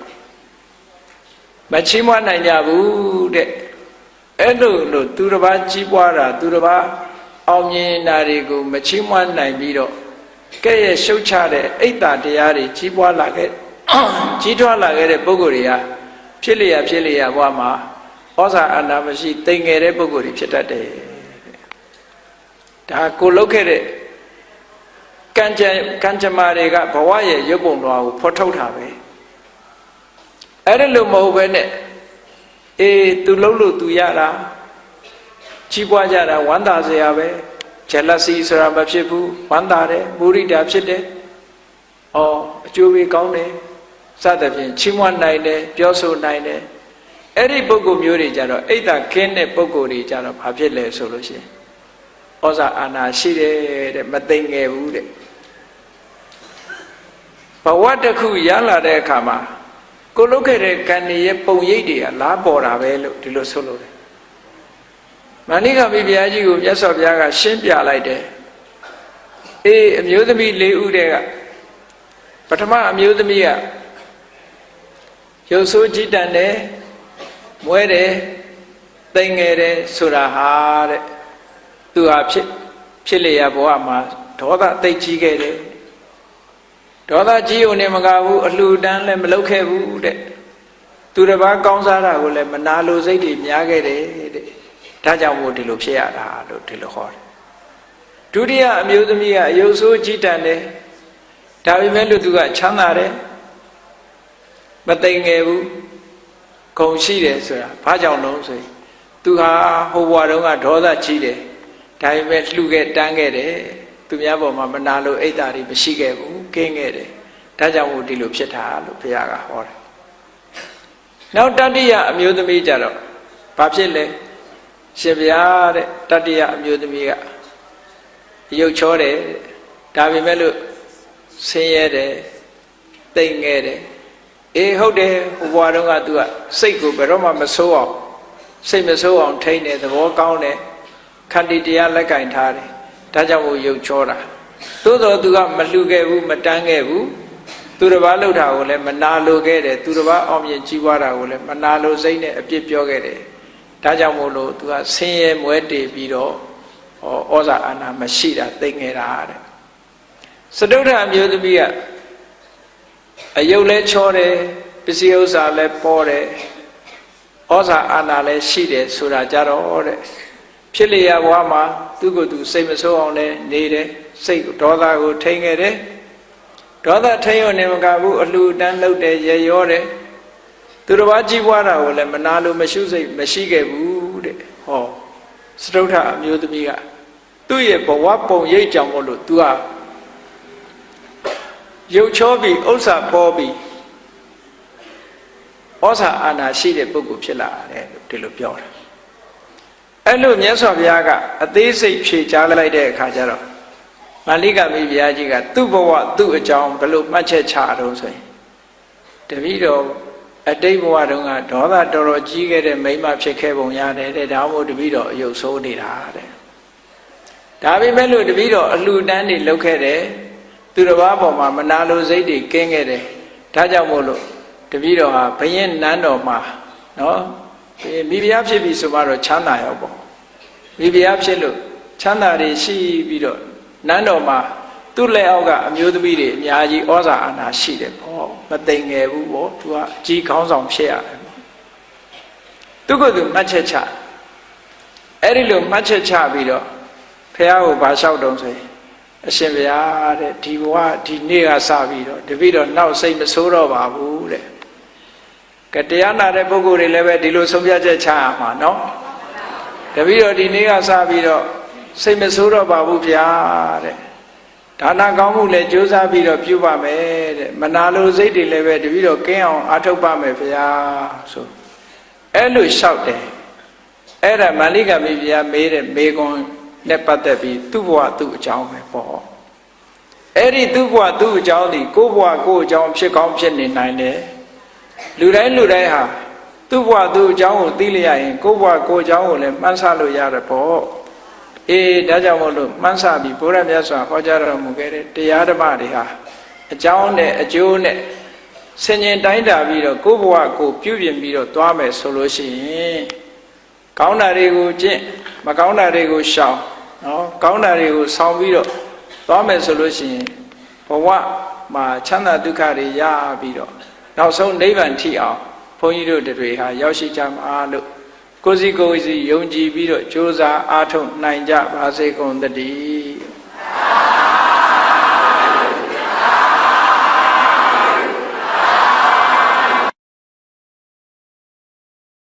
မချီးမွမ်းနိုင်ကြဘူးတဲ့အဲ့လိုလို့သူတစ်ပါးချီးပွားတာသူတစ်ပါးအောင်မြင်တာတွေကိုမချီးမွမ်းနိုင်ပြီးတော့ကဲ့ရဲ့ရှုတ်ချတဲ့အိတ်တာတရားတွေကြီးပွားလာခဲ့ကြီးထွားလာခဲ့တဲ့ပုဂ္ဂိုလ်တွေကဖြစ်လျက်ဘဝမှာဩဇာအာဏာမရှိတိမ်ငယ်တဲ့ပုဂ္ဂိုလ်တွေဖြစ်တတ်တယ်ဒါကိုလုတ်ခဲ့တဲ့ကံကြမ္မာတွေကဘဝရဲ့ရုပ်ပုံတော်ကိုဖော်ထုတ်တာပဲအဲ့ဒါလို့မဟုတ်ပဲနဲ့သူလှုပ်လို့သူရတာကြီးပွားကြတာဝမ်းသာစရာပဲ jealousy ဆိုတာမဖြစ်ဘူးဝမ်းသာတယ်မုရိဒာဖြစ်တယ်အကျိုးပေးကောင်းတယ်စသဖြင့်ချီးမွမ်းနိုင်တယ်ပြောဆိုနိုင်တယ်အဲ့ဒီပုဂ္ဂိုလ်မျိုးတွေကြတော့အိတ်သာခင်းတဲ့ပုဂ္ဂိုလ်တွေကြတော့ဘာဖြစ်လဲဆိုလို့ရှိရင်ဩဇာအာဏာရှိတယ်တဲ့မသိငယ်ဘူးတဲ့ဘဝတစ်ခုရလာတဲ့အခါမှာကိုလုတ်ခဲ့တဲ့ကံရဲ့ပုံရိပ်တွေကလားပေါ်တာပဲလို့ဒီလိုဆိုလို့တယ်မဏိကမိဘုရားကြီးကိုမြတ်စွာဘုရားကရှင်းပြလိုက်တယ်အမျိုးသမီး၄ဦးတည်းကပထမအမျိုးသမီးကရုပ်ဆိုးကြည်တန်တယ်မွဲတယ်သိငယ်တယ်ဆိုတာဟာတဲ့သူဟာဖြစ်လျက်ဘဝမှာဒေါသသိကြီးခဲ့တယ်ဒေါသကြီးုံနဲ့မကဘူးအလှူဒန်းလည်းမလုပ်ခဲ့ဘူးတဲ့သူတစ်ပါးကောင်းစားတာကိုလည်းမနာလိုစိတ်တွေများခဲ့တယ်တဲ့ဒါကြောင့်မို့ဒီလိုဖြစ်ရတာလို့ဒီလိုဟောတယ်ဒုတိယအမျိုးသမီးကအယုတ်ဆိုးကြည်တန်တယ်ဒါပေမဲ့လို့သူကချမ်းသာတယ်မသိငယ်ဘူးဂုဏ်ရှိတယ်ဆိုတာဘာကြောင့်လဲဆိုရင်သူဟာဟိုဘဝတုန်းကဒေါသကြီးတယ်ဒါပေမဲ့လှူခဲ့တန်းခဲ့တယ်သူများပေါ်မှာမနာလို့အိတ်တာတွေမရှိခဲ့ဘူးကင်းခဲ့တယ်ဒါကြောင့်မို့ဒီလိုဖြစ်တာလို့ဘုရားကဟောတယ်နောက်တတိယအမျိုးသမီးကြတော့ဘာဖြစ်လဲရှင်ဘုရားတဲ့တတိယအမျိုးသမီးကရုပ်ချောတယ်ဒါပေမဲ့လို့ဆင်းရဲတယ်တိမ်ငယ်တယ်ဟုတ်တယ်ဟိုဘဝတုန်းကသူကစိတ်ကိုဘယ်တော့မှမဆိုးအောင်စိတ်မဆိုးအောင်ထိန်းတယ်သဘောကောင်းတယ်ခန္တီတရားလက်ကင်ထားတယ်ဒါကြောင့်မို့ရုပ်ချောတာသို့တော်သူကမလှူခဲ့ဘူးမတန်းခဲ့ဘူးသူတစ်ပါးလှုပ်တာကိုလည်းမနာလိုခဲ့တယ်သူတစ်ပါးအောင်မြင်ကြီးပွားတာကိုလည်းမနာလိုစိတ်နဲ့အပြစ်ပြောခဲ့တယ်ဒါကြောင့်မို့လို့သူကဆင်းရဲမွဲတေပြီးတော့ဩဇာအာဏာမရှိတာသိငယ်တာတဲ့စတုထအမျိုးသမီးကအယုတ်လဲချောတယ်ပစ္စည်းဥစ္စာလဲပေါ်တယ်ဩဇာအာဏာလဲရှိတယ်ဆိုတာကြတော့တဲ့ဖြစ်လျက်ဘဝမှာသူ့ကိုယ်သူစိတ်မဆိုးအောင်လဲနေတယ်စိတ်ဒေါသကိုထိန်းခဲ့တယ်ဒေါသထိန်းရနေမကဘူးအလှူဒန်းလုပ်တယ်ရရောတယ်သူတစ်ပါးကြီးပွားတာကိုလည်းမနာလို့မရှိစိတ်မရှိခဲ့ဘူးတဲ့စတုထအမျိုးသမီးကသူ့ရဲ့ဘဝပုံရိပ်ကြောင့်မို့လို့သူကရုပ်ချောပြီးဥစ္စာပေါ်ပြီးဩဇာအာဏာရှိတဲ့ပုဂ္ဂိုလ်ဖြစ်လာတယ်လို့ဒီလိုပြောတာအဲ့လိုမြတ်စွာဘုရားကအသေးစိတ်ဖြေကြားလိုက်တဲ့အခါကျတော့မာလိကမိဘုရားကြီးကသူ့ဘဝသူ့အကြောင်းဘယ်လိုမှတ်ချက်ချတော့ဆိုရင်တပည့်တော်အတိတ်ဘဝတုန်းကဒေါသတော်တော်ကြီးခဲ့တဲ့မိန်းမဖြစ်ခဲ့ပုံရတယ်တဲ့ဒါမှမဟုတ်တပည့်တော်အယုတ်ဆိုးနေတာတဲ့ဒါပေမဲ့လို့တပည့်တော်အလှူဒန်းတွေလုပ်ခဲ့တယ်သူတစ်ပါးပေါ်မှာမနာလိုစိတ်တွေကင်းခဲ့တယ်ဒါကြောင့်မို့လို့တပည့်တော်ဟာဘုရင်နန်းတော်မှာနော်မိဖုရားဖြစ်ပြီဆိုမှတော့ချမ်းသာရောပေါ့မိဖုရားဖြစ်လို့ချမ်းသာတွေရှိပြီးတော့နန်းတော်မှာသူ့လက်အောက်ကအမျိုးသမီးတွေအများကြီးဩဇာအာဏာရှိတယ်ပေါ့မသိငယ်ဘူးပေါ့သူကအကြီးခေါင်းဆောင်ဖြစ်ရတယ်သူကသူမှတ်ချက်ချအဲ့ဒီလိုမှတ်ချက်ချပြီးတော့ဖះကိုဗာလျှောက်တုံးဆိုရင်အရှင်ဘုရားတဲ့ဒီဘဝဒီနေ့ကစပြီးတော့တပည့်တော်နောက်စိတ်မဆိုးတော့ပါဘူးတဲ့ကတရားနာတဲ့ပုဂ္ဂိုလ်တွေလည်းပဲဒီလိုဆုံးဖြတ်ချက်ချရမှာနော်တပည့်တော်ဒီနေ့ကစပြီးတော့စိတ်မဆိုးတော့ပါဘူးဗျာတဲ့ဒါနကောင်းမှုလည်းကြိုးစားပြီးတော့ပြုပါမယ်တဲ့မနာလိုစိတ်တွေလည်းပဲတပည့်တော်ကင်းအောင်အားထုတ်ပါမယ်ဗျာဆိုအဲ့လိုလျှောက်တယ်အဲ့ဒါမာလိကမိဖုရားမေးတဲ့မေကွန်နဲ့ပတ်သက်ပြီးသူ့ဘဝသူ့အကြောင်းပဲပေါ့အဲ့ဒီသူ့ဘဝသူ့အကြောင်းဒီကိုယ့်ဘဝကိုယ့်အကြောင်းဖြစ်ကောင်းဖြစ်နေနိုင်တယ်လူတိုင်းဟာသူ့ဘဝသူ့အကြောင်းကိုသိလျက်ရင်ကိုယ့်ဘဝကိုယ့်အကြောင်းကိုလည်းမှန်းဆလို့ရတယ်ပေါ့ဒါကြောင့်မို့လို့မှန်းဆပြီးဘုရားမြတ်စွာဟောကြားတော်မူခဲ့တဲ့တရားဓမ္မတွေဟာအကြောင်းနဲ့အကျိုးနဲ့ဆင်ញင်တိုင်းတာပြီးတော့ကိုယ့်ဘဝကိုပြုပြင်ပြီးတော့သွားမယ်ဆိုလို့ရှိရင်ကောင်းတာတွေကိုကျင့်မကောင်းတာတွေကိုရှောင်နော်ကောင်းတာတွေကိုဆောင်ပြီးတော့သွားမယ်ဆိုလို့ရှိရင်ဘဝမှာချမ်းသာဒုက္ခတွေရပြီးတော့နောက်ဆုံးနိဗ္ဗာန်ထိအောင်ဘုန်းကြီးတို့တွေဟာရောက်ရှိကြမှာလို့ကိုယ်စီယုံကြည်ပြီးတော့ကြိုးစားအားထုတ်နိုင်ကြပါစေကုန်သတည်း